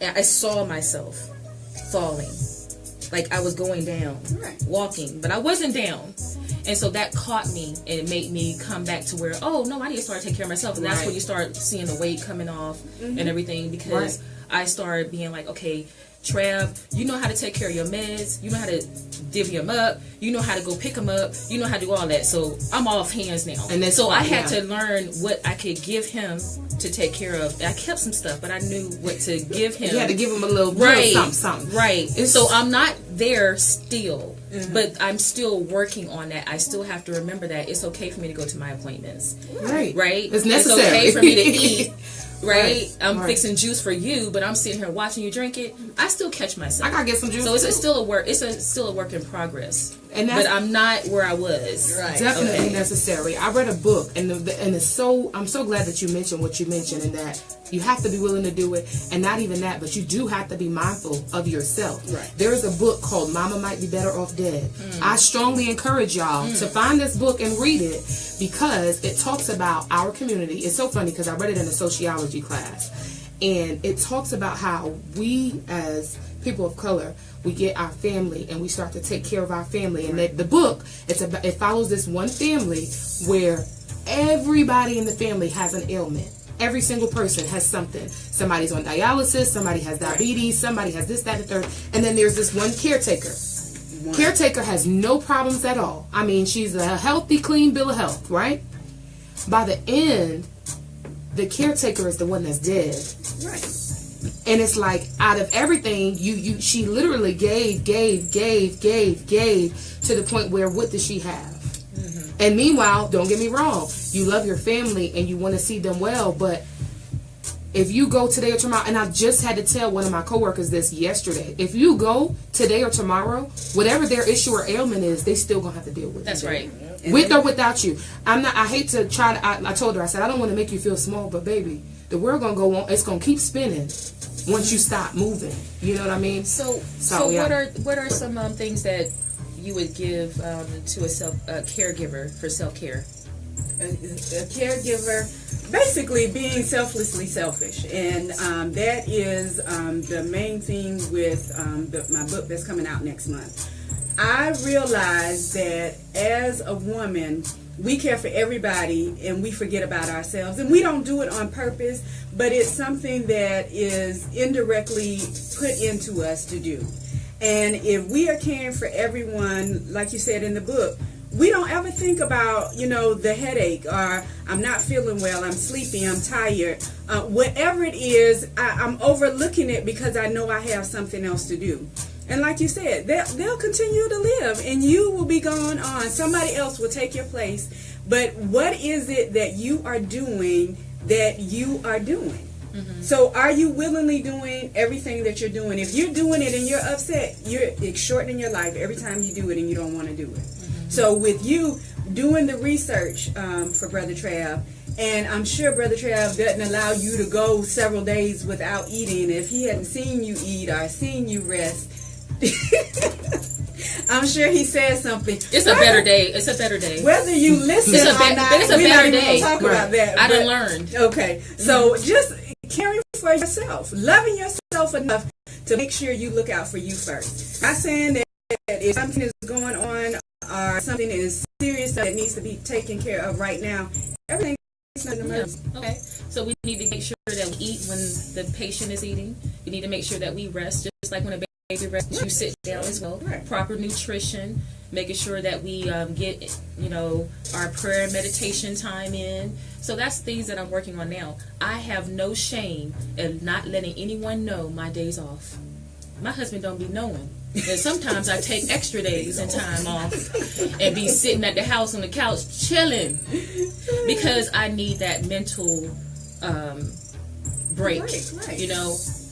I saw myself falling, like I was going down, Right. walking, but I wasn't down. And so that caught me, and it made me come back to where, oh no, I need to start taking care of myself. And that's Right. when you start seeing the weight coming off and everything, because Right. I started being like, okay, Trav, you know how to take care of your meds, you know how to divvy them up, you know how to go pick them up, you know how to do all that. So I'm off hands now. And that's so I fine, had yeah. to learn what I could give him to take care of. I kept some stuff, but I knew what to give him. You had to give him a little Right, something. right. It's- So I'm not there still, but I'm still working on that. I still have to remember that it's okay for me to go to my appointments, Right. right? It's necessary. It's okay for me to eat, right? Right, I'm right. fixing juice for you, but I'm sitting here watching you drink it. I still catch myself. I gotta get some juice. So it's too. still a work. It's still a work in progress. And that's But I'm not where I was. Right. definitely Okay. necessary. I read a book, and it's so. I'm so glad that you mentioned what you mentioned, and that you have to be willing to do it, and not even that, but you do have to be mindful of yourself. Right. There is a book called "Mama Might Be Better Off Dead." I strongly encourage y'all to find this book and read it, because it talks about our community. It's so funny because I read it in a sociology class, and it talks about how we as people of color, we get our family and we start to take care of our family. And the book, it follows this one family where everybody in the family has an ailment. Every single person has something. Somebody's on dialysis, somebody has diabetes, somebody has this, that, and third. And then there's this one caretaker. Caretaker has no problems at all. I mean, she's a healthy, clean bill of health, right? By the end, the caretaker is the one that's dead. Right. And it's like, out of everything, she literally gave to the point where, what does she have? And meanwhile, don't get me wrong, you love your family and you want to see them well, but if you go today or tomorrow, and I just had to tell one of my coworkers this yesterday, if you go today or tomorrow, whatever their issue or ailment is, they still gonna have to deal with it. That's right. With or without you. I hate to try to, I told her, I said, I don't want to make you feel small, but baby, the world gonna go on, it's gonna keep spinning once you stop moving. You know what I mean? So yeah. what are some things that you would give to a caregiver for self-care? A caregiver, basically being selflessly selfish, and that is the main thing with my book that's coming out next month. I realize that as a woman, we care for everybody and we forget about ourselves, and we don't do it on purpose, but it's something that is indirectly put into us to do. And if we are caring for everyone, like you said in the book, we don't ever think about, the headache, or I'm not feeling well, I'm sleepy, I'm tired. Whatever it is, I'm overlooking it because I know I have something else to do. And like you said, they'll continue to live, and you will be going on. Somebody else will take your place. But what is it that you are doing that you are doing? Mm-hmm. So are you willingly doing everything that you're doing? If you're doing it and you're upset, it's shortening your life every time you do it and you don't want to do it. Mm-hmm. So with you doing the research for Brother Trav, and I'm sure Brother Trav doesn't allow you to go several days without eating. If he hadn't seen you eat or seen you rest, I'm sure he said something. It's a better day. It's a better day. Whether you listen or not, but it's a we're better not even day. going to talk about that. I but- done learned. Okay, so just caring for yourself, loving yourself enough to make sure you look out for you first. Not saying that if something is going on or something is serious that needs to be taken care of right now, everything is not an emergency. Okay, so we need to make sure that we eat when the patient is eating. We need to make sure that we rest, just like when a baby rests, you sit down as well. Right. Proper nutrition, making sure that we get, our prayer and meditation time in. So that's things that I'm working on now. I have no shame in not letting anyone know my days off. My husband don't be knowing. And sometimes I take extra days and time off and be sitting at the house on the couch chilling because I need that mental break. Right.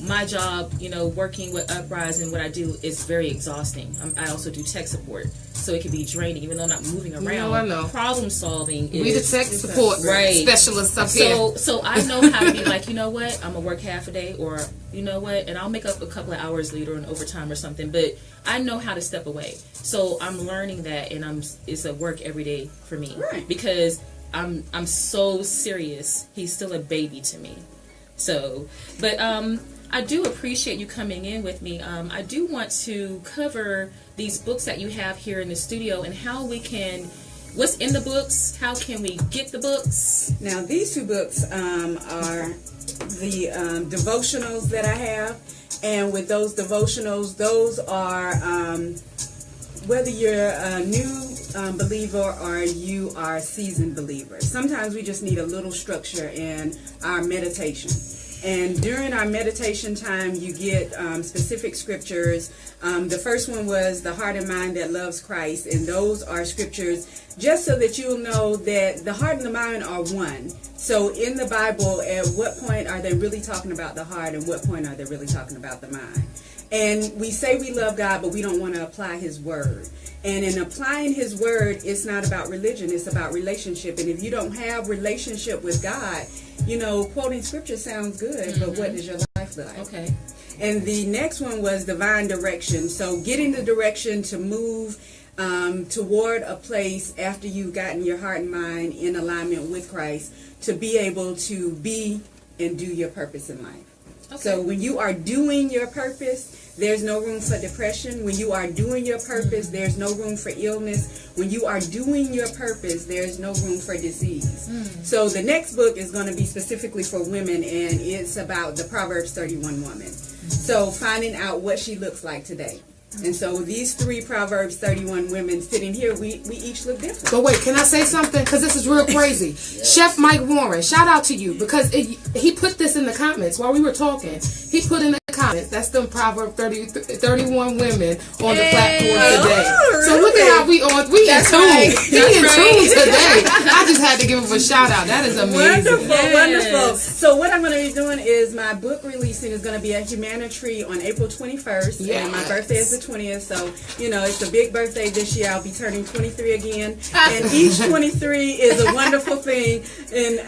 my job, working with Uprising, what I do is very exhausting. I also do tech support, so it can be draining, even though I'm not moving around. I know. Problem solving is... We the tech support specialists up here. So I know how to be like, you know what, I'm going to work half a day, or you know what, and I'll make up a couple of hours later in overtime or something, but I know how to step away. So I'm learning that, and it's a work every day for me. Right. Because I'm so serious. He's still a baby to me. So, but I do appreciate you coming in with me. I do want to cover these books that you have here in the studio and how we can, what's in the books, how can we get the books? Now, these two books are the devotionals that I have, and with those devotionals, those are whether you're a new believer or you are a seasoned believer. Sometimes we just need a little structure in our meditation. And during our meditation time, you get specific scriptures. The first one was the heart and mind that loves Christ. And those are scriptures just so that you'll know that the heart and the mind are one. So in the Bible, at what point are they really talking about the heart, and what point are they really talking about the mind? And we say we love God, but we don't want to apply His word. And in applying His word, it's not about religion, it's about relationship. And if you don't have relationship with God, quoting scripture sounds good, but what does your life look like? Okay. And the next one was divine direction. So getting the direction to move toward a place after you've gotten your heart and mind in alignment with Christ, to be able to be and do your purpose in life. Okay. So when you are doing your purpose, there's no room for depression. When you are doing your purpose, there's no room for illness. When you are doing your purpose, there's no room for disease. So the next book is going to be specifically for women, and it's about the Proverbs 31 woman. So finding out what she looks like today. And so these three Proverbs 31 women sitting here, we each look different. But wait, can I say something? Because this is real crazy. Yes. Chef Mike Warren, shout out to you, because he put this in the comments while we were talking. He put in the comments, that's them Proverbs 31 women on the platform today. Really? So look at how we in tune. Right. He in tune today. I just had to give him a shout out. That is amazing. Wonderful, Yes. wonderful. So what I'm going to be doing is my book releasing is going to be at Humanity on April 21st. Yes. And my birthday is the 20th. So, it's a big birthday this year. I'll be turning 23 again. And each 23 is a wonderful thing. And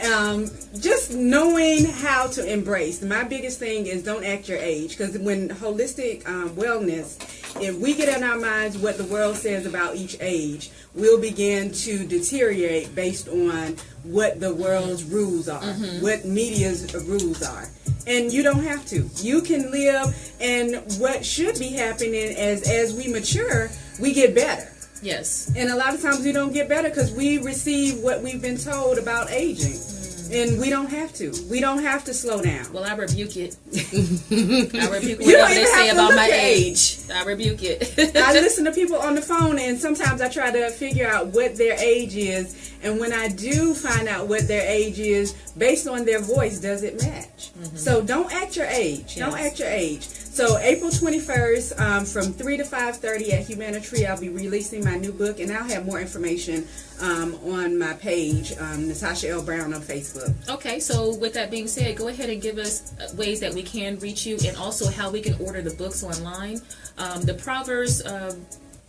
just knowing how to embrace. My biggest thing is don't act your age. Because when holistic wellness, if we get in our minds what the world says about each age, we'll begin to deteriorate based on what the world's rules are, what media's rules are. And you don't have to. You can live, and what should be happening as we mature, we get better. Yes. And a lot of times we don't get better because we receive what we've been told about aging. And we don't have to. We don't have to slow down. Well, I rebuke it. I rebuke You don't whatever they even say have to about look my at age. I rebuke it. I listen to people on the phone, and sometimes I try to figure out what their age is. And when I do find out what their age is, based on their voice, does it match? So don't act your age. Don't act your age. So April 21st, from 3 to 5:30 at Humanity, I'll be releasing my new book, and I'll have more information on my page, Natasha L. Brown on Facebook. Okay, so with that being said, go ahead and give us ways that we can reach you, and also how we can order the books online. The Proverbs...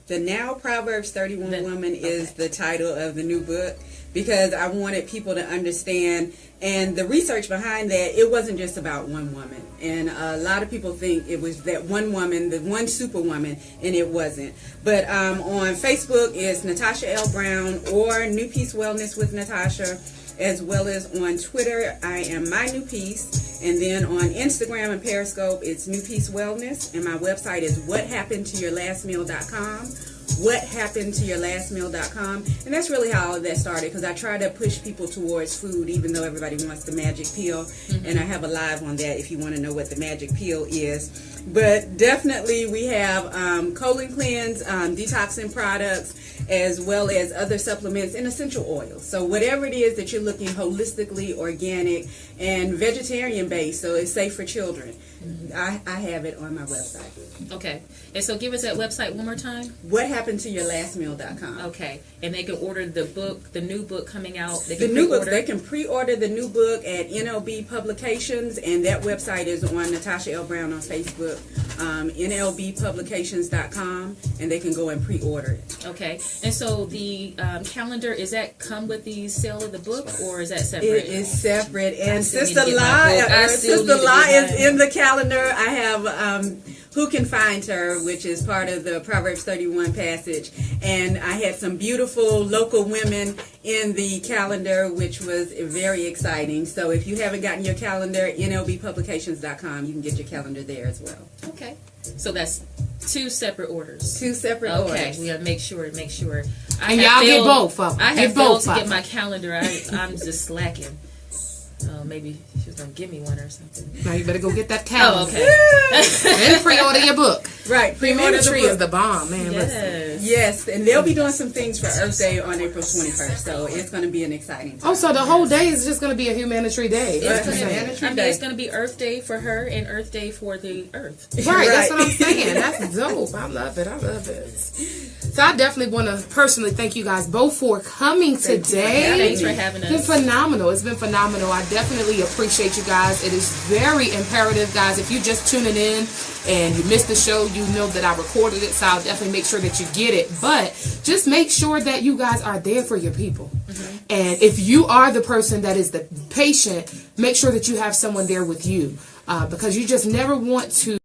The Now Proverbs 31 Woman is the title of the new book, because I wanted people to understand, and the research behind that, it wasn't just about one woman. And a lot of people think it was that one woman, the one superwoman, and it wasn't. But on Facebook, it's Natasha L. Brown or New Peace Wellness with Natasha, as well as on Twitter, I am My New Peace. And then on Instagram and Periscope, it's New Peace Wellness. And my website is whathappenedtoyourlastmeal.com. Whathappenedtoyourlastmeal.com. And that's really how all of that started, because I try to push people towards food, even though everybody wants the magic pill. And I have a live on that if you want to know what the magic pill is. But definitely we have colon cleanse, detoxing products, as well as other supplements and essential oils. So whatever it is that you're looking holistically, organic, and vegetarian based, so it's safe for children, I have it on my website. Okay. And so give us that website one more time. WhatHappenedToYourLastMeal.com. Okay. And they can order the book, the new book coming out. They The can new book, pre-order. they can pre-order the new book at NLB Publications, and that website is on Natasha L. Brown on Facebook, NLBpublications.com, and they can go and pre-order it. Okay. And so the calendar, is that come with the sale of the book, or is that separate? It is separate, and still need Sister to get La, my book. I still Sister need to La get is mine. in the calendar. I have Who Can Find Her, which is part of the Proverbs 31 passage, and I had some beautiful local women in the calendar, which was very exciting. So if you haven't gotten your calendar, NLBpublications.com, you can get your calendar there as well. Okay. So that's 2 separate orders. 2 separate Okay, orders. we gotta make sure. And y'all get both of them. I have Get failed both to of get them. my calendar. I'm just slacking. Maybe she was gonna give me one or something. Now you better go get that Oh, calendar. okay. And pre-order your book. Right, pre-order the Tree book. is the bomb, man. Listen. Yes. Yes, and they'll be doing some things for Earth Day on April 21st, so it's going to be an exciting time. Oh, so the whole day is just going to be a humanitarian day. It's That's gonna what I'm be, saying. it's gonna be Earth Day for her and Earth Day for the Earth. Right, that's Right. what I'm saying. That's dope. I love it. I love it. So I definitely want to personally thank you guys both for coming today. Thanks for having It's been us. phenomenal. It's been phenomenal. I definitely appreciate you guys. It is very imperative, guys. If you're just tuning in and you missed the show, you know that I recorded it, so I'll definitely make sure that you get it. But just make sure that you guys are there for your people. And if you are the person that is the patient, make sure that you have someone there with you, because you just never want to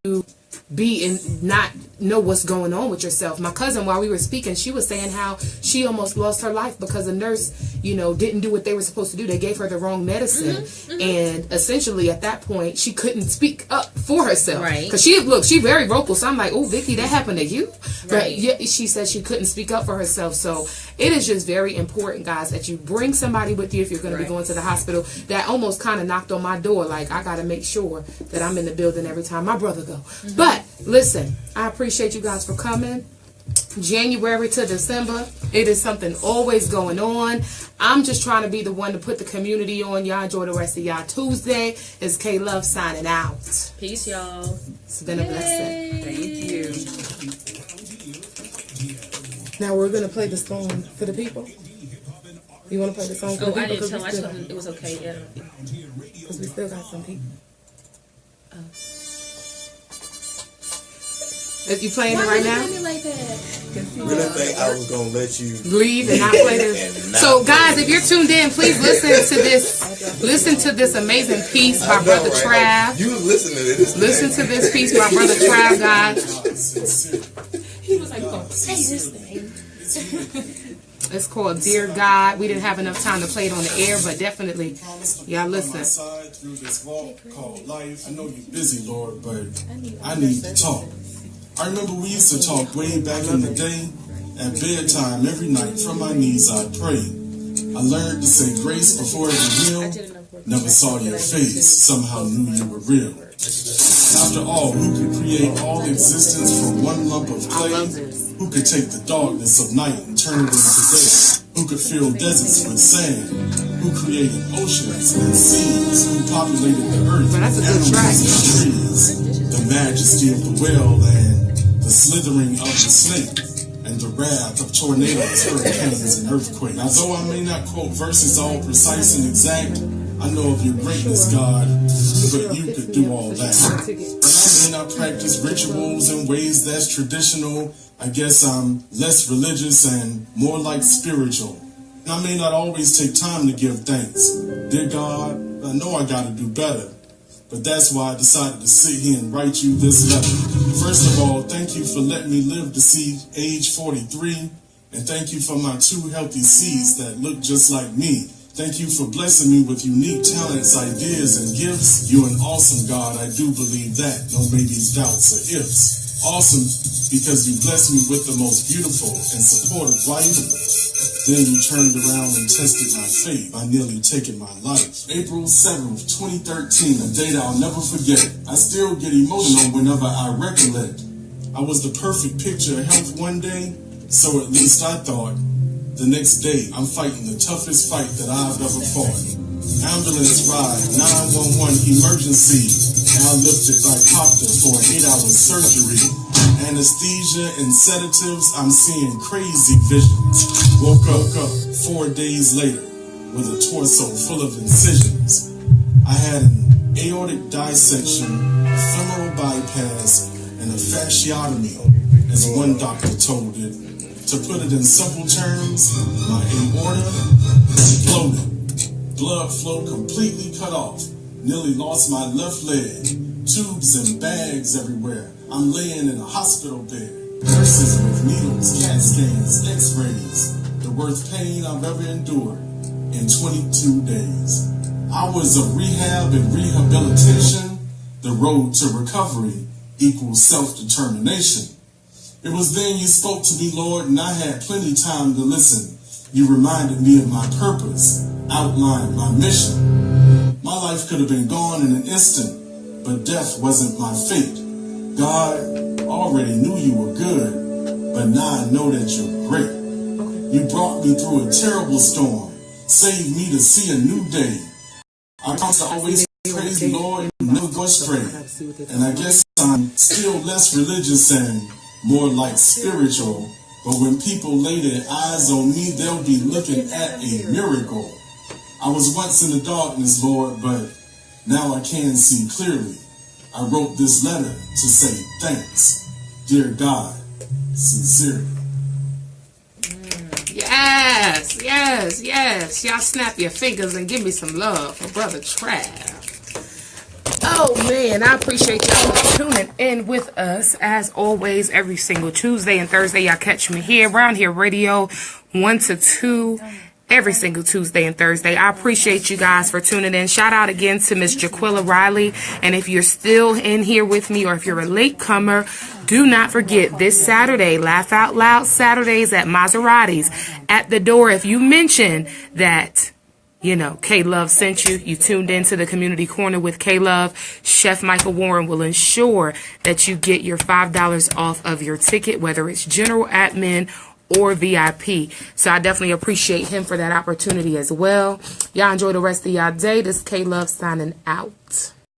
be and not know what's going on with yourself. My cousin, while we were speaking, she was saying how she almost lost her life because a nurse, didn't do what they were supposed to do. They gave her the wrong medicine, and essentially at that point she couldn't speak up for herself. Right. Because she very vocal. So I'm like, oh, Vicky, that happened to you. But Right. yeah, she said she couldn't speak up for herself. So it is just very important, guys, that you bring somebody with you if you're going to be Right. going to the hospital. That almost kind of knocked on my door. Like, I got to make sure that I'm in the building every time my brother go. But listen, I appreciate you guys for coming. January to December, it is something always going on. I'm just trying to be the one to put the community on. Y'all enjoy the rest of y'all Tuesday. It's K Love signing out. Peace, y'all. It's been a blessing. Thank you. Now we're gonna play the song for the people. You want to play the song for Oh, the I people? didn't tell. I told him it was okay. Yeah. Because we still got some people. You playing it right now? Me like that? Really think I was gonna let you Leave and not play this. and not So, play guys, this. if you're tuned in, please listen to this. Listen to this amazing piece by I know, Brother right? Trav. You listening to this? Listen to this piece by Brother Trav, guys. He was like, "Oh, say this thing." It's called Dear God. We didn't have enough time to play it on the air, but definitely, y'all listen. Side through this walk called life. I know you're busy, Lord, but I need to talk. I remember we used to talk way back in the day. At bedtime, every night, from my knees, I'd pray. I learned to say grace before every meal. Never saw your face, somehow knew you were real. After all, who could create all existence from one lump of I clay? love this. Who could take the darkness of night and turn it into day? Who could fill deserts with sand? Who created oceans and seas? Who populated the earth? Well, that's a good animals track. and trees? The majesty of the well and the slithering of the snake, and the wrath of tornadoes, hurricanes, and earthquakes. Now, though I may not quote verses all precise and exact, I know of your greatness, God, but you could do all that. And I may not practice rituals in ways that's traditional. I guess I'm less religious and more like spiritual. And I may not always take time to give thanks. Dear God, I know I gotta do better. But that's why I decided to sit here and write you this letter. First of all, thank you for letting me live to see age 43. And thank you for my 2 healthy seeds that look just like me. Thank you for blessing me with unique talents, ideas, and gifts. You're an awesome God, I do believe that. No maybes, doubts, or ifs. Awesome because you blessed me with the most beautiful and supportive wife. Then you turned around and tested my faith by nearly taking my life. April 7th, 2013, a date I'll never forget. I still get emotional whenever I recollect. I was the perfect picture of health one day, So at least I thought. The next day, I'm fighting the toughest fight that I've ever fought. Ambulance ride, 911 emergency. Now lifted by copter for an 8-hour surgery. Anesthesia and sedatives, I'm seeing crazy visions. Woke up 4 days later with a torso full of incisions. I had an aortic dissection, femoral bypass, and a fasciotomy, as one doctor told it. To put it in simple terms, my aorta exploded. Blood flow completely cut off. Nearly lost my left leg. Tubes and bags everywhere. I'm laying in a hospital bed. Nurses with needles, CAT scans, x-rays. The worst pain I've ever endured in 22 days. Hours of rehab and rehabilitation. The road to recovery equals self-determination. It was then you spoke to me, Lord, and I had plenty time to listen. You reminded me of my purpose, outlined my mission. My life could have been gone in an instant, but death wasn't my fate. God already knew you were good, but now I know that you're great. You brought me through a terrible storm, saved me to see a new day. I promise to always praise the Lord and never go astray. And I guess I'm still less religious and more like spiritual, but when people lay their eyes on me, they'll be looking at a miracle. I was once in the darkness, Lord, but now I can see clearly. I wrote this letter to say thanks, dear God, sincerely. Yes, yes, yes. Y'all snap your fingers and give me some love for Brother Trav. Oh man, I appreciate y'all tuning in with us as always every single Tuesday and Thursday. Y'all catch me here around here radio 1 to 2 every single Tuesday and Thursday. I appreciate you guys for tuning in. Shout out again to Miss Jaquilla Riley. And if you're still in here with me or if you're a latecomer, do not forget this Saturday, Laugh Out Loud Saturdays at Maserati's. At the door, if you mention that K-Love sent you, you tuned into the Community Corner with K-Love, Chef Michael Warren will ensure that you get your $5 off of your ticket, whether it's general admin or VIP. So I definitely appreciate him for that opportunity as well. Y'all enjoy the rest of y'all day. This is K-Love signing out.